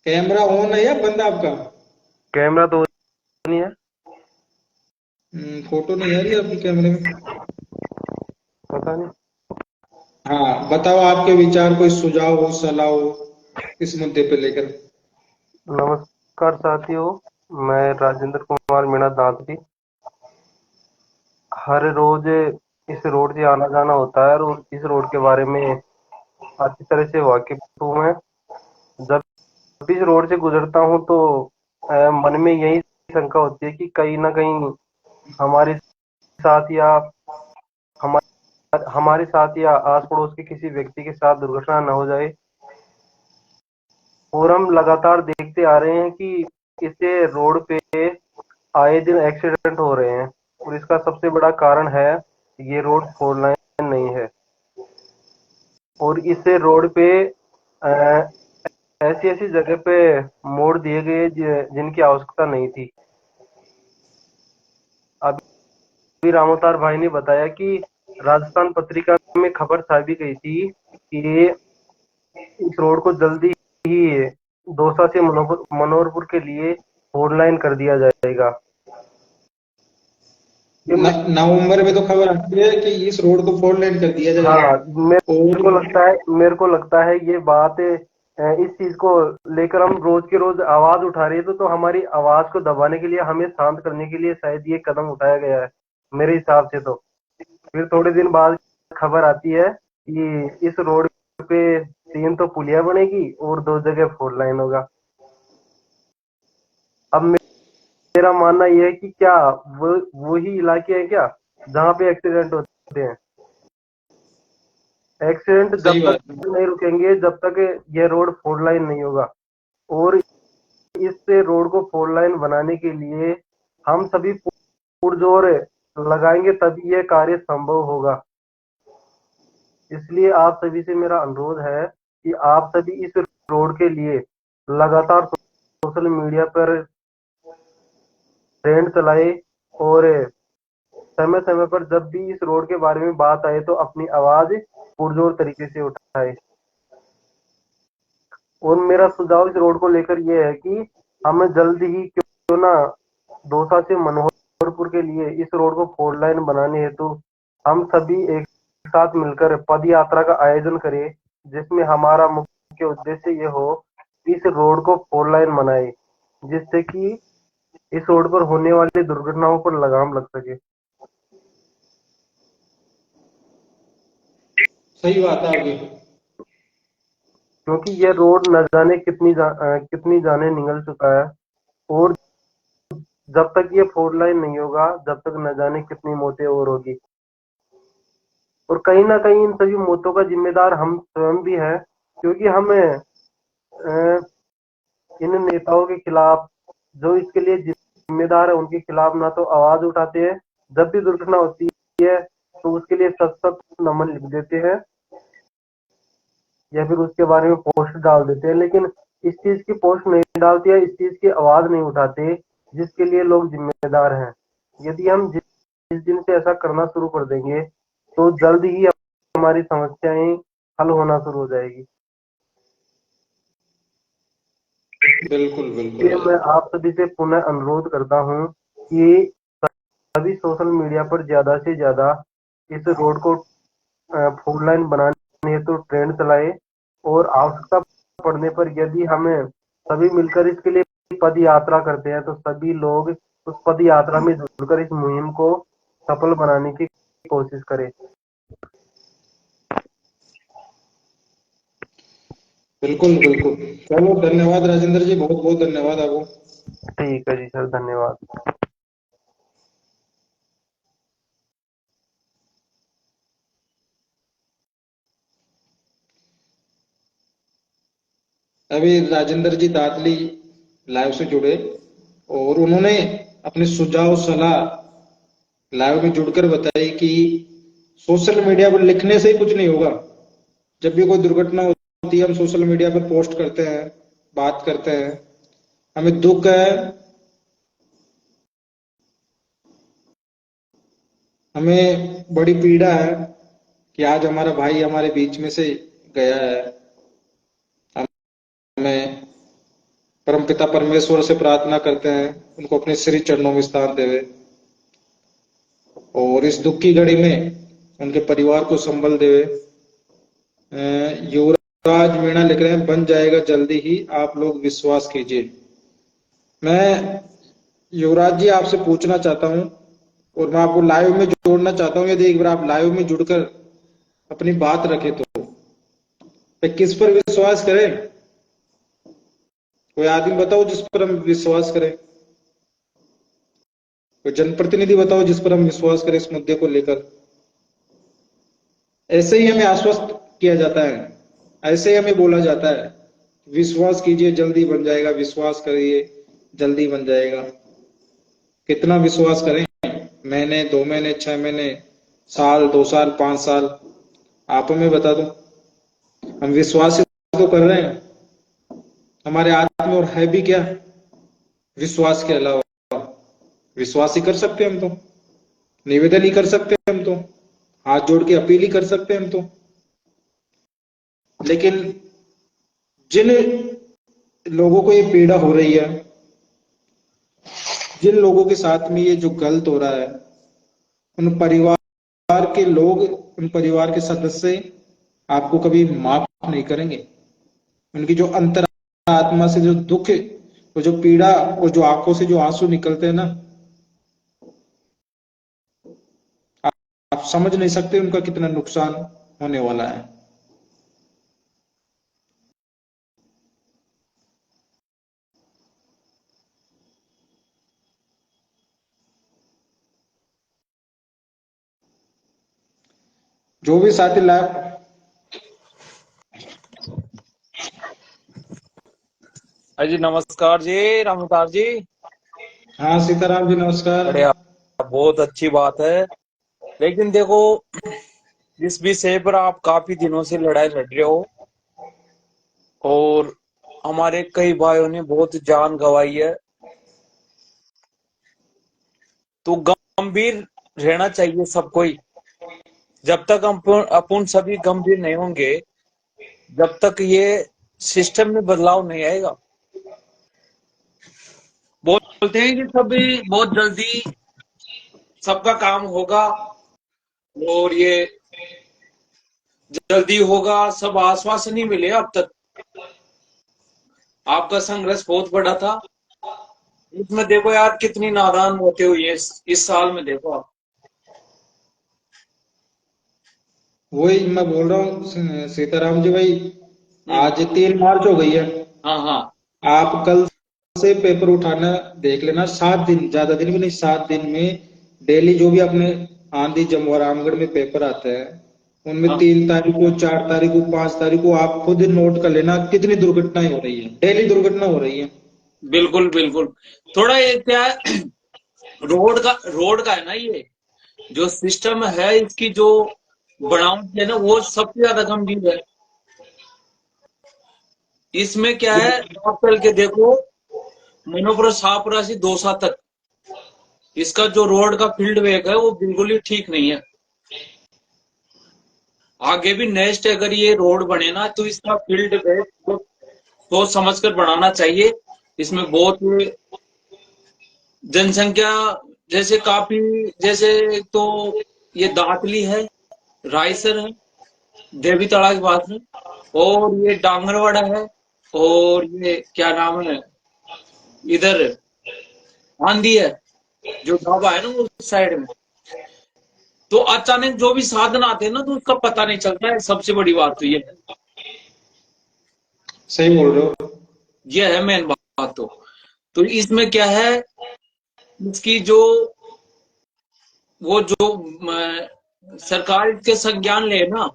कैमरा ऑन है या बंद है आपका? कैमरा तो नहीं है। फोटो नहीं आ रही है आपके कैमरे में। पता नहीं। हाँ बताओ, आपके विचार, कोई सुझाव हो, सलाह हो इस मुद्दे पे लेकर। नमस्कार साथियों, मैं राजेंद्र कुमार मीणा दांतरी। हर रोज इस रोड से आना जाना होता है और इस रोड के बारे में अच्छी तरह से वाकिफ हूँ मैं। जब भी इस रोड से गुजरता हूँ तो मन में यही शंका होती है कि कहीं ना कहीं हमारे साथ या हमारे साथ या आस पड़ोस के किसी व्यक्ति के साथ दुर्घटना न हो जाए। और हम लगातार देखते आ रहे हैं कि इससे रोड पे आए दिन एक्सीडेंट हो रहे हैं, और इसका सबसे बड़ा कारण है ये रोड 4 लाइन नहीं है। और इस रोड पे अ, ऐसी ऐसी जगह पे मोड़ दिए गए जिनकी आवश्यकता नहीं थी। अभी रामोतार भाई ने बताया कि राजस्थान पत्रिका में खबर छापी गई थी कि इस रोड को जल्दी ही दौसा से मनोहरपुर के लिए 4 लाइन कर दिया जाएगा। ये नवंबर में तो खबर आती है कि इस रोड को 4 लेन कर दिया जाएगा। हाँ, और मेरे को लगता है ये बात इस चीज को लेकर हम रोज के रोज आवाज उठा रहे थे, तो हमारी आवाज को दबाने के लिए, हमें शांत करने के लिए शायद ये कदम उठाया गया है मेरे हिसाब से। तो फिर थोड़े दिन बाद खबर आती है कि इस रोड पे 3 तो पुलिया बनेगी और 2 जगह 4 लाइन होगा। अब मेरा मानना यह है कि क्या वही इलाके हैं क्या जहाँ पे एक्सीडेंट होते हैं। एक्सीडेंट जब सही तक बात है। नहीं रुकेंगे जब तक यह रोड 4 लाइन नहीं होगा। और इस रोड को 4 लाइन बनाने के लिए हम सभी पुरजोर लगाएंगे, तभी यह कार्य संभव होगा। इसलिए आप सभी से मेरा अनुरोध है कि आप सभी इस रोड के लिए लगातार सोशल मीडिया पर ट्रेंड चलाए, और समय समय पर जब भी इस रोड के बारे में बात आए तो अपनी आवाज पुरजोर तरीके से उठाए। और मेरा सुझाव इस रोड को लेकर यह है कि हमें जल्द ही क्यों ना दौसा से मनोहरपुर के लिए इस रोड को 4 लाइन बनाने हेतु हम सभी एक साथ मिलकर पद यात्रा का आयोजन करें, जिसमें हमारा मुख्य उद्देश्य ये हो इस रोड को 4 लाइन बनाए, जिससे कि इस रोड पर होने वाली दुर्घटनाओं पर लगाम लग सके। सही बात है आपकी। क्योंकि यह रोड न जाने कितनी जाने निगल चुका है, और जब तक ये 4 लाइन नहीं होगा जब तक न जाने कितनी मौतें और होगी। और कहीं ना कहीं इन सभी मौतों का जिम्मेदार हम स्वयं भी हैं, क्योंकि हम इन नेताओं के खिलाफ, जो इसके लिए जिम्मेदार है, उनके खिलाफ ना तो आवाज उठाते हैं। जब भी दुर्घटना होती है तो उसके लिए सख्त सख्त नमन लिख देते हैं या फिर उसके बारे में पोस्ट डाल देते हैं, लेकिन इस चीज की पोस्ट नहीं डालते या इस चीज की आवाज नहीं उठाते जिसके लिए लोग जिम्मेदार हैं। यदि हम जिस दिन से ऐसा करना शुरू कर देंगे तो जल्द ही हमारी समस्याएं हल होना शुरू हो जाएगी। बिल्कुल इसलिए बिल्कुल। मैं आप सभी से पुनः अनुरोध करता हूँ कि सभी सोशल मीडिया पर ज्यादा से ज्यादा इस रोड को 4 लाइन बनाने हेतु ट्रेंड चलाए, और आवश्यकता पड़ने पर यदि हमें सभी मिलकर इसके लिए पद यात्रा करते हैं तो सभी लोग उस पद यात्रा में जुड़कर इस मुहिम को सफल बनाने की कोशिश करें। बिल्कुल बिल्कुल। चलो धन्यवाद राजेंद्र जी, बहुत बहुत धन्यवाद आपको। ठीक है जी सर, धन्यवाद। अभी राजेंद्र जी दादली लाइव से जुड़े और उन्होंने अपने सुझाव सलाह लाइव में जुड़कर बताई कि सोशल मीडिया पर लिखने से ही कुछ नहीं होगा। जब भी कोई दुर्घटना होती है हम सोशल मीडिया पर पोस्ट करते हैं, बात करते हैं, हमें दुख है, हमें बड़ी पीड़ा है कि आज हमारा भाई हमारे बीच में से गया है। हमें परमपिता परमेश्वर से प्रार्थना करते हैं उनको अपने श्री चरणों में स्थान देवे, और इस दुख की घड़ी में उनके परिवार को संबल देवे। युवराज मीणा लिख रहे हैं, बन जाएगा जल्दी ही, आप लोग विश्वास कीजिए। मैं युवराज जी आपसे पूछना चाहता हूं और मैं आपको लाइव में जोड़ना चाहता हूं, यदि एक बार आप लाइव में जुड़कर अपनी बात रखें तो। तो किस पर विश्वास करें? कोई आदमी बताओ जिस पर हम विश्वास करें, कोई जनप्रतिनिधि बताओ जिस पर हम विश्वास करें इस मुद्दे को लेकर। ऐसे ही हमें आश्वस्त किया जाता है, ऐसे ही हमें बोला जाता है, विश्वास कीजिए जल्दी बन जाएगा, विश्वास करिए जल्दी बन जाएगा। कितना विश्वास करें? महीने, 2 महीने, 6 महीने, साल, 2 साल, 5 साल? आप हमें बता दो। हम विश्वास तो कर रहे हैं, हमारे हाथ में और है भी क्या विश्वास के अलावा? विश्वास ही कर सकते हैं हम तो, निवेदन ही कर सकते हैं हम तो, हाथ जोड़ के अपील ही कर सकते हैं हम तो। लेकिन जिन लोगों को ये पीड़ा हो रही है, जिन लोगों के साथ में ये जो गलत हो रहा है, उन परिवार के लोग, उन परिवार के सदस्य आपको कभी माफ नहीं करेंगे। उनकी जो अंतर आत्मा से जो दुख, वो जो पीड़ा, वो जो आंखों से जो आंसू निकलते हैं ना, आप समझ नहीं सकते उनका कितना नुकसान होने वाला है। जो भी साथी लाभ। जी नमस्कार जी, रामदास जी। हाँ सीताराम जी नमस्कार। बढ़िया, बहुत अच्छी बात है। लेकिन देखो, जिस विषय पर आप काफी दिनों से लड़ाई लड़ रहे हो और हमारे कई भाइयों ने बहुत जान गंवाई है, तो गंभीर रहना चाहिए सबको ही। जब तक अपन सभी गंभीर नहीं होंगे, जब तक ये सिस्टम में बदलाव नहीं आएगा। बोलते हैं कि सभी बहुत जल्दी सबका काम होगा और ये जल्दी होगा, सब आश्वासन ही मिले। अब तक आपका संघर्ष बहुत बड़ा था, इसमें देखो यार कितनी नादान होते हुए इस साल में देखो आप। वही मैं बोल रहा हूँ सीताराम जी भाई, आज 3 मार्च हो गई है। हाँ हाँ, आप कल से पेपर उठाना देख लेना, 7 दिन, ज्यादा दिन भी नहीं, 7 दिन में डेली जो भी अपने आंधी जमवा रामगढ़ में पेपर आते हैं, उनमें हाँ 3 तारीख को, 4 तारीख को, 5 तारीख को आप खुद नोट कर लेना कितनी दुर्घटनाएं हो रही है, डेली दुर्घटना हो रही है। बिल्कुल बिल्कुल। थोड़ा ये क्या है, रोड का है ना, ये जो सिस्टम है इसकी जो बनावट है ना, वो सबसे ज्यादा गंभीर है। इसमें क्या है, आप चल के देखो, मनोपुर शाहपुरा से दौसा तक इसका जो रोड का फील्ड वेग है वो बिल्कुल ही ठीक नहीं है। आगे भी नेक्स्ट अगर ये रोड बने ना, तो इसका फील्ड वेग तो सोच समझ कर बनाना चाहिए। इसमें बहुत जनसंख्या, जैसे काफी, जैसे तो ये दांतली है, रायसर है, देवी ताड़ा की बात है, और ये डांगरवाड़ा है, और ये क्या नाम है, इधर आंधी है, जो ढाबा है ना उस साइड में। तो अचानक जो भी साधन आते हैं ना, तो उसका पता नहीं चलता है। सबसे बड़ी बात तो ये है, सही बोल रहे हो। ये है मेन बात। तो इसमें क्या है, इसकी जो वो जो सरकार इसके संज्ञान ले ना,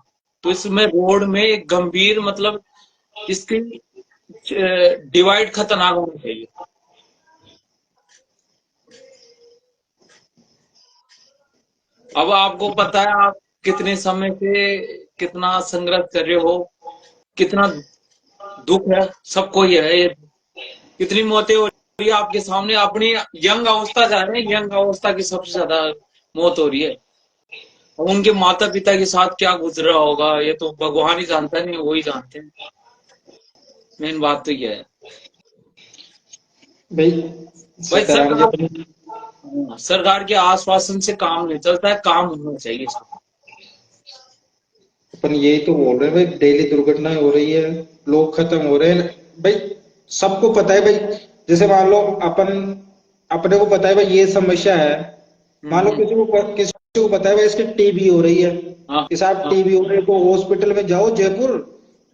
तो इसमें रोड में एक गंभीर, मतलब इसकी डिवाइड खतरनाक होना चाहिए। अब आपको पता है, आप कितने समय से कितना संघर्ष कर रहे हो, कितना दुख है सबको। ये है, कितनी मौतें हो रही है आपके सामने। अपनी यंग अवस्था जा रहे हैं, यंग अवस्था की सबसे ज्यादा मौत हो रही है। और उनके माता पिता के साथ क्या गुजरा होगा, ये तो भगवान ही जानता नहीं, वो ही जानते हैं। मेन बात तो ये है भाई भाई, सीताराम जी, सरकार के आश्वासन से काम नहीं चलता है, काम होना चाहिए। अपन यही तो बोल रहे हैं भाई, डेली दुर्घटनाएं हो रही है, लोग खत्म हो रहे हैं भाई। सबको पता है भाई, जैसे मान लो अपन, अपने को पता है भाई ये समस्या है, मान लो किसी को पता है भाई इसकी टीबी हो रही है, हाँ कि साहब हाँ टीबी हो रही है, तो हॉस्पिटल में जाओ जयपुर,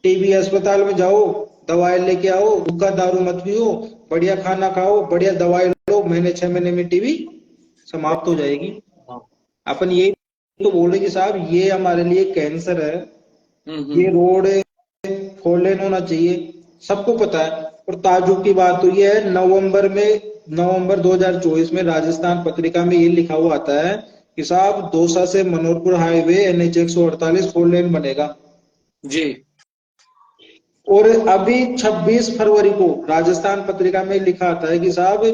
टीबी अस्पताल में जाओ, दवाई लेके आओ, हुक्का दारू मत पियो, बढ़िया खाना खाओ, बढ़िया दवाई लो, महीने 6 महीने में टीबी समाप्त हो जाएगी। हाँ। अपन ये तो बोल रहे कि साहब ये हमारे लिए कैंसर है, ये रोड 4 लेन होना चाहिए, सबको पता है। और ताजुब की बात तो ये है, नवंबर 2024 में राजस्थान पत्रिका में ये लिखा हुआ आता है कि साहब दौसा से मनोहरपुर हाईवे NH 148 4 लेन बनेगा। जी। और अभी 26 फरवरी को राजस्थान पत्रिका में लिखा आता है कि साहब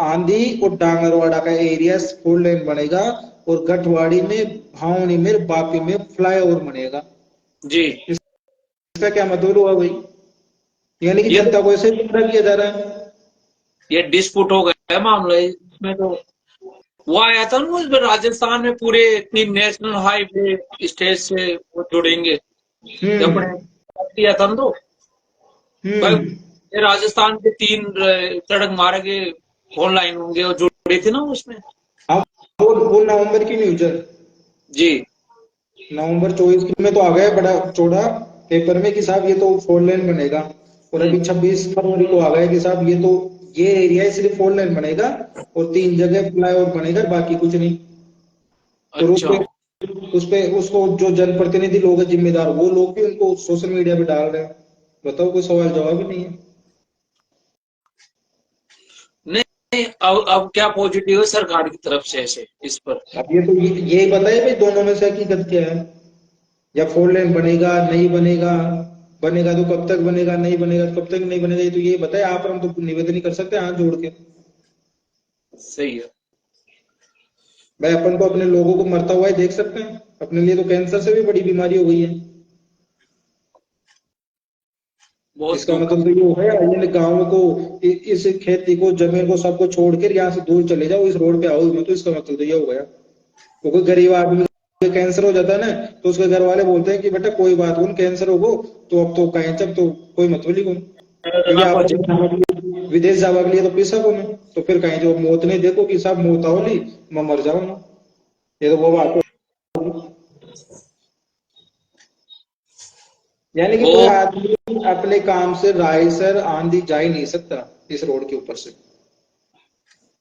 आंधी और डांगरवाड़ा का एरिया 4 लेन बनेगा और गठवाड़ी में, भावनी में, बापी में फ्लाईओवर बनेगा। जी। इसका क्या मतलब हुआ भाई? यानी कि ये जनता को ऐसे गुमराह किया जा रहा है। ये डिस्प्यूट हो गया है मामला इसमें। तो वो आया था ना उसमें, राजस्थान में पूरे 3 नेशनल हाईवे स्टेट से वो जुड़ेंगे, जब हम्म किया था ना। तो भाई हम्म ये राजस्थान के 3 सड़क मार्ग ऑनलाइन होंगे और जुड़े थे ना उसमें। हाँ, वो नवंबर की न्यूज है। जी। नवंबर 24 में तो आ गया बड़ा चौड़ा पेपर में कि साहब ये तो 4 लेन बनेगा। और अभी 26 फरवरी को आ गया कि साहब ये एरिया सिर्फ 4 लेन बनेगा और 3 जगह फ्लाईओवर बनेगा, बाकी कुछ नहीं। और अच्छा। उस पे उसको जो जनप्रतिनिधि लोग हैं जिम्मेदार, वो लोग भी उनको सोशल मीडिया पे डाल रहे हैं। बताओ, कोई सवाल जवाब ही नहीं है। नहीं, अब क्या पॉजिटिव है सरकार की तरफ से ऐसे इस पर? अब ये तो ये बताए भाई, दोनों में से हकीकत क्या है? या 4 लेन बनेगा, नहीं बनेगा, बनेगा तो कब तक बनेगा, नहीं बनेगा तो कब तक नहीं बनेगा, ये तो ये बताए। आप और हम तो निवेदन ही कर सकते हैं हाथ जोड़ के। सही है। भाई अपन तो अपने लोगों को मरता हुआ ही देख सकते हैं। अपने लिए तो कैंसर से भी बड़ी बीमारी हो गई है। बहुत इसका दुख। मतलब तो ये हो गया, इन गाँवों को, इस खेती को, जमीन को, सबको छोड़कर यहाँ से दूर चले जाओ, इस रोड पे आओ मत। तो इसका मतलब तो ये हो गया। तो कोई गरीब आदमी को कैंसर हो जाता है ना, तो उसके घर वाले बोलते हैं कि बेटा कोई बात नहीं, कैंसर होगो तो अब तो कहीं जब तो कोई मतलब नहीं को, क्योंकि आप विदेश जावा के लिए तो पैसा को नहीं, तो फिर कहीं जो मौत नहीं देखो कि साहब मौत आओ ली, मैं मर जाऊं ना। ये तो वो बात है। यानी कि वो कोई आदमी अपने काम से रायसर आंधी जा ही नहीं सकता इस रोड के ऊपर से।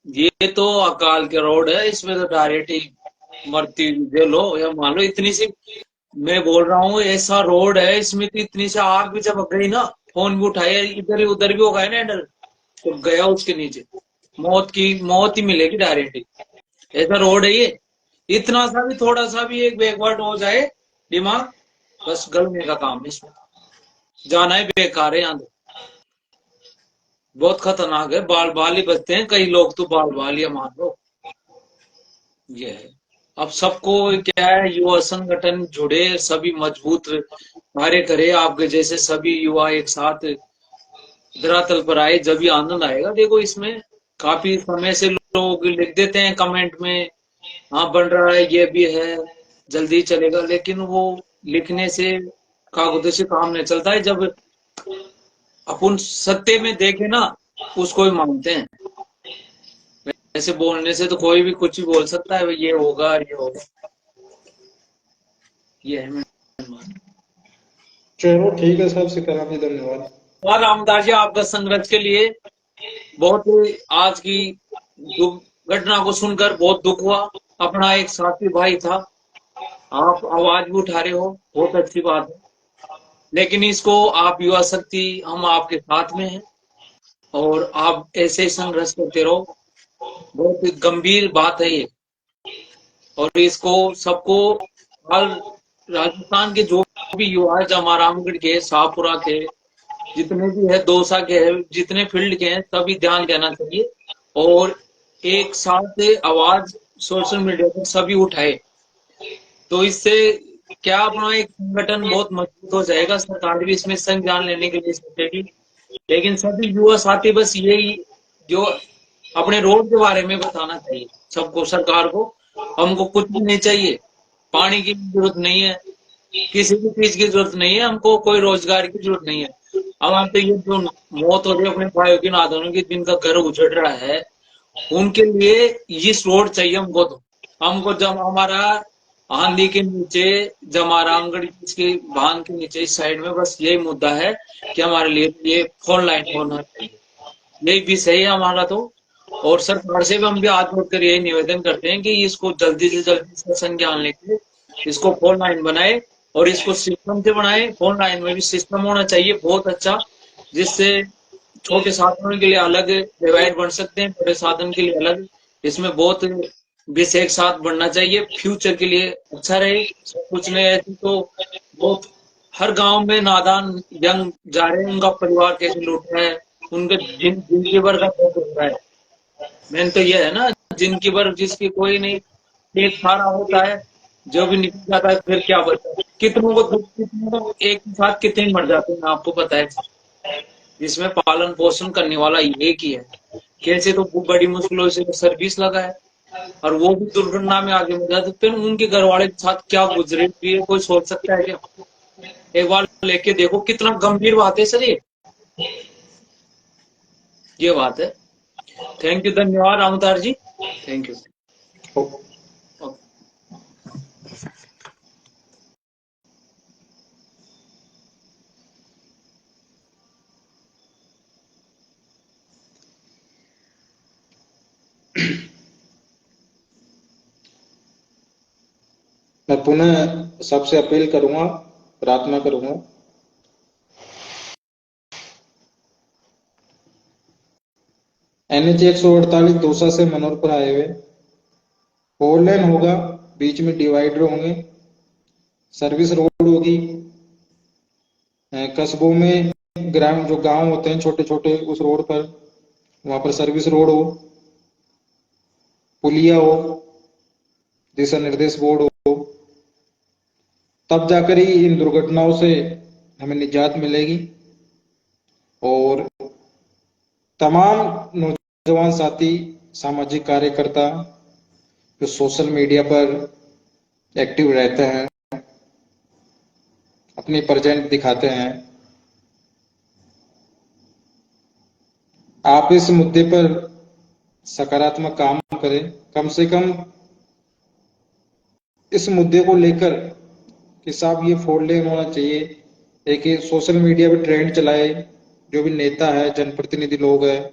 ये तो अकाल के रोड है, इसमें तो डायरेक्ट ही मरती दे लो या मान लो। इतनी सी मैं बोल रहा हूँ, ऐसा रोड है, इसमें तो इतनी सी आग भी चमक गई ना, फोन भी उठाया, इधर ही उधर भी होगा ना हैंडल, तो गया उसके नीचे, मौत ही मिलेगी डायरेक्ट ही। ऐसा रोड है ये। इतना सा भी, थोड़ा सा भी एक बैकवर्ड हो जाए दिमाग, बस गलने का काम है इसमें, जाना ही बेकार है। यहाँ बहुत खतरनाक है, बाल बाल ही बचते हैं, कई लोग तो बाल बाल ही मान लो। ये है। अब सबको क्या है, युवा संगठन जुड़े, सभी मजबूत कार्य करे, आपके जैसे सभी युवा एक साथ धरातल पर आए, जब भी आनंद आएगा। देखो इसमें काफी समय से लोग लिख देते हैं कमेंट में, हाँ बन रहा है, ये भी है, जल्दी चलेगा, लेकिन वो लिखने से कागजों से काम नहीं चलता है। जब अपन सत्य में देखे ना, उसको ही मानते हैं। ऐसे बोलने से तो कोई भी कुछ भी बोल सकता है, ये होगा ये होगा। ये है मेरा मानना। चलो ठीक है साहब, सिकरानी धन्यवाद। और रामदास जी, आपका संघर्ष के लिए बहुत ही, आज की घटना को सुनकर बहुत दुख हुआ। अपना एक साथी भाई था, आप आवाज भी उठा रहे हो, बहुत अच्छी बात है। लेकिन इसको आप युवा शक्ति, हम आपके साथ में हैं और आप ऐसे ही संघर्ष करते रहो। बहुत ही गंभीर बात है ये, और इसको सबको, हर राजस्थान के जो भी युवा है, जमारामगढ़ के, शाहपुरा के, जितने भी है, दौसा के हैं, जितने फील्ड के हैं, सभी ध्यान देना चाहिए और एक साथ आवाज सोशल मीडिया पर सभी उठाए। तो इससे क्या, अपना एक संगठन बहुत मजबूत हो जाएगा। सरकार भी इसमें संज्ञान लेने के लिए सोचेगी, लेकिन सभी युवा साथी बस यही, जो अपने रोड के बारे में बताना चाहिए सबको, सरकार को। हमको कुछ भी नहीं चाहिए, पानी की जरूरत नहीं है, किसी भी चीज की जरूरत नहीं है, हमको कोई रोजगार की जरूरत नहीं है। अब हम तो ये जो मौत हो रही है अपने भाइयों की, नादोनों की, जिनका घर उजड़ रहा है, उनके लिए इस रोड चाहिए हमको। तो हमको जब हमारा आंधी के नीचे जमारामगढ़ के बांध के नीचे इस साइड में बस यही मुद्दा है कि हमारे लिए ये फोन लाइन होना चाहिए। यही विषय है हमारा तो। और सरकार से भी हम भी हाथ जोड़कर यही निवेदन करते हैं कि इसको जल्दी से जल्दी इसका संज्ञान लेके इसको फोन लाइन बनाए और इसको सिस्टम से बनाए। फोन लाइन में भी सिस्टम होना चाहिए बहुत अच्छा, जिससे छोटे साधनों के लिए अलग डिवाइड बन सकते हैं, बड़े साधन के लिए अलग। इसमें बहुत बीस एक साथ बढ़ना चाहिए, फ्यूचर के लिए अच्छा रहे। कुछ नहीं ऐसे तो बहुत हर गांव में नादान यंग जा रहे हैं, उनका परिवार कैसे लूट रहा है, उनके जिंदगी भर का बहुत हो रहा है। मेन तो ये है ना, जिनकी भर जिसकी कोई नहीं, पेट खारा होता है, जो भी निकल जाता है फिर क्या बचता है। कितनों को कितनों को एक साथ कितने मर जाते हैं आपको पता है। जिसमें पालन पोषण करने वाला एक ही है, कैसे तो बड़ी मुश्किलों से सर्विस लगा है और वो भी दुर्घटना में आगे बढ़ जाते, फिर उनके घर वाले के साथ क्या गुजरे ये कोई सोच सकता है क्या? एक बार लेके देखो कितना गंभीर बात है सर ये बात है। थैंक यू, धन्यवाद रामतार जी, थैंक यू। मैं पुनः सबसे अपील करूंगा, प्रार्थना करूंगा, NH 148 दौसा से मनोरपुर हाईवे 4 लेन होगा, बीच में डिवाइडर होंगे, सर्विस रोड होगी। कस्बों में ग्राम जो गांव होते हैं छोटे छोटे, उस रोड पर वहां पर सर्विस रोड हो, पुलिया हो, दिशा निर्देश बोर्ड हो, तब जाकर ही इन दुर्घटनाओं से हमें निजात मिलेगी। और तमाम नौजवान साथी, सामाजिक कार्यकर्ता जो सोशल मीडिया पर एक्टिव रहते हैं, अपनी प्रेजेंट दिखाते हैं, आप इस मुद्दे पर सकारात्मक काम करें। कम से कम इस मुद्दे को लेकर कि साहब ये 4 लेन होना चाहिए, एक सोशल मीडिया पे ट्रेंड चलाए। जो भी नेता है, जनप्रतिनिधि लोग हैं,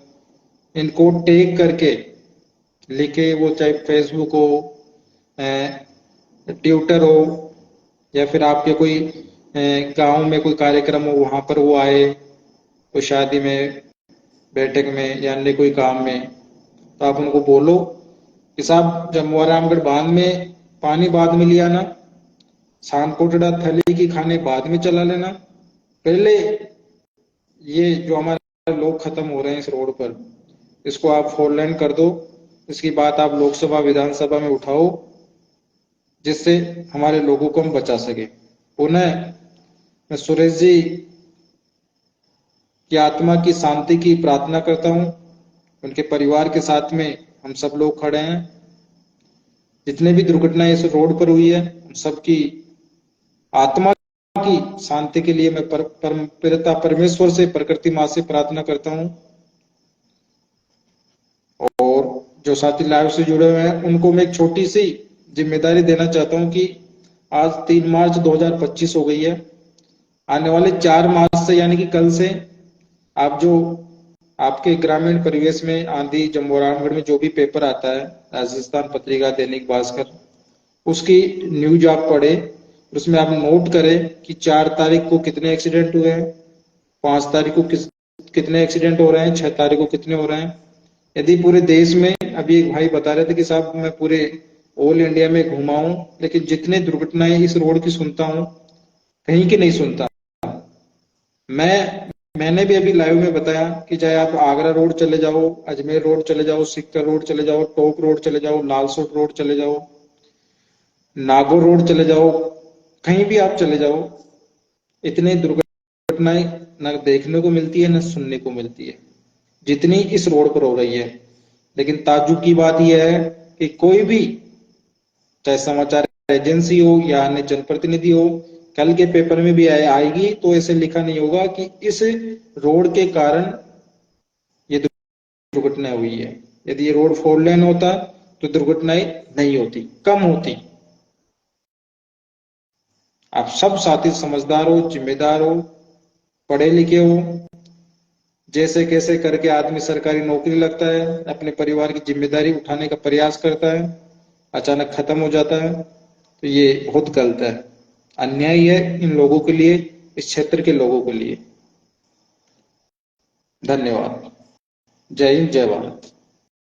इनको टेक करके लिखे, वो चाहे फेसबुक हो, ट्विटर हो, या फिर आपके कोई गांव में कोई कार्यक्रम हो, वहां पर वो आए, कोई शादी में, बैठक में या अन्य कोई काम में, तो आप उनको बोलो कि साहब जमवारामगढ़ बांध में पानी बाद में लिया ना, सांकोटड़ा थली की खाने बाद में चला लेना, पहले ये जो हमारे लोग खत्म हो रहे हैं इस रोड पर, इसको आप 4 लेन कर दो। इसकी बात आप लोकसभा विधानसभा में उठाओ, जिससे हमारे लोगों को हम बचा सके। पुनः मैं सुरेश जी की आत्मा की शांति की प्रार्थना करता हूं। उनके परिवार के साथ में हम सब लोग खड़े हैं। जितने भी दुर्घटनाएं इस रोड पर हुई है, उन सबकी आत्मा की शांति के लिए मैं पिता परमेश्वर से, प्रकृति माँ से प्रार्थना करता हूं। और जो साथी लाइव से जुड़े हुए हैं, उनको मैं एक छोटी सी जिम्मेदारी देना चाहता हूं कि आज 3 मार्च 2025 हो गई है। आने वाले 4 मार्च से, यानी कि कल से, आप जो आपके ग्रामीण परिवेश में आंधी जमवारामगढ़ में जो भी पेपर आता है, राजस्थान पत्रिका, दैनिक भास्कर, उसकी न्यूज आप पढ़े, उसमें आप नोट करें कि 4 तारीख को कितने एक्सीडेंट हुए हैं, 5 तारीख को कितने एक्सीडेंट हो रहे हैं, 6 तारीख को कितने हो रहे हैं। यदि पूरे देश में, अभी एक भाई बता रहे थे कि साहब मैं पूरे ऑल इंडिया में घुमा हूं, लेकिन जितने दुर्घटनाएं इस रोड की सुनता हूं, कहीं की नहीं सुनता। मैंने भी अभी लाइव में बताया कि चाहे आप आगरा रोड चले जाओ, अजमेर रोड चले जाओ, सिक्कर रोड चले जाओ, टोक रोड चले जाओ, लालसोट रोड चले जाओ, नागौर रोड चले जाओ, कहीं भी आप चले जाओ, इतनी दुर्घटनाएं न देखने को मिलती है, न सुनने को मिलती है जितनी इस रोड पर हो रही है। लेकिन ताज्जुब की बात यह है कि कोई भी, चाहे समाचार एजेंसी हो या अन्य जनप्रतिनिधि हो, कल के पेपर में भी आएगी तो ऐसे लिखा नहीं होगा कि इस रोड के कारण ये दुर्घटना हुई है। यदि ये रोड 4 लेन होता तो दुर्घटनाएं नहीं होती, कम होती। आप सब साथी समझदार हो, जिम्मेदार हो, पढ़े लिखे हो, जैसे कैसे करके आदमी सरकारी नौकरी लगता है, अपने परिवार की जिम्मेदारी उठाने का प्रयास करता है, अचानक खत्म हो जाता है, तो ये बहुत गलत है, अन्याय है इन लोगों के लिए, इस क्षेत्र के लोगों के लिए। धन्यवाद। जय हिंद, जय भारत।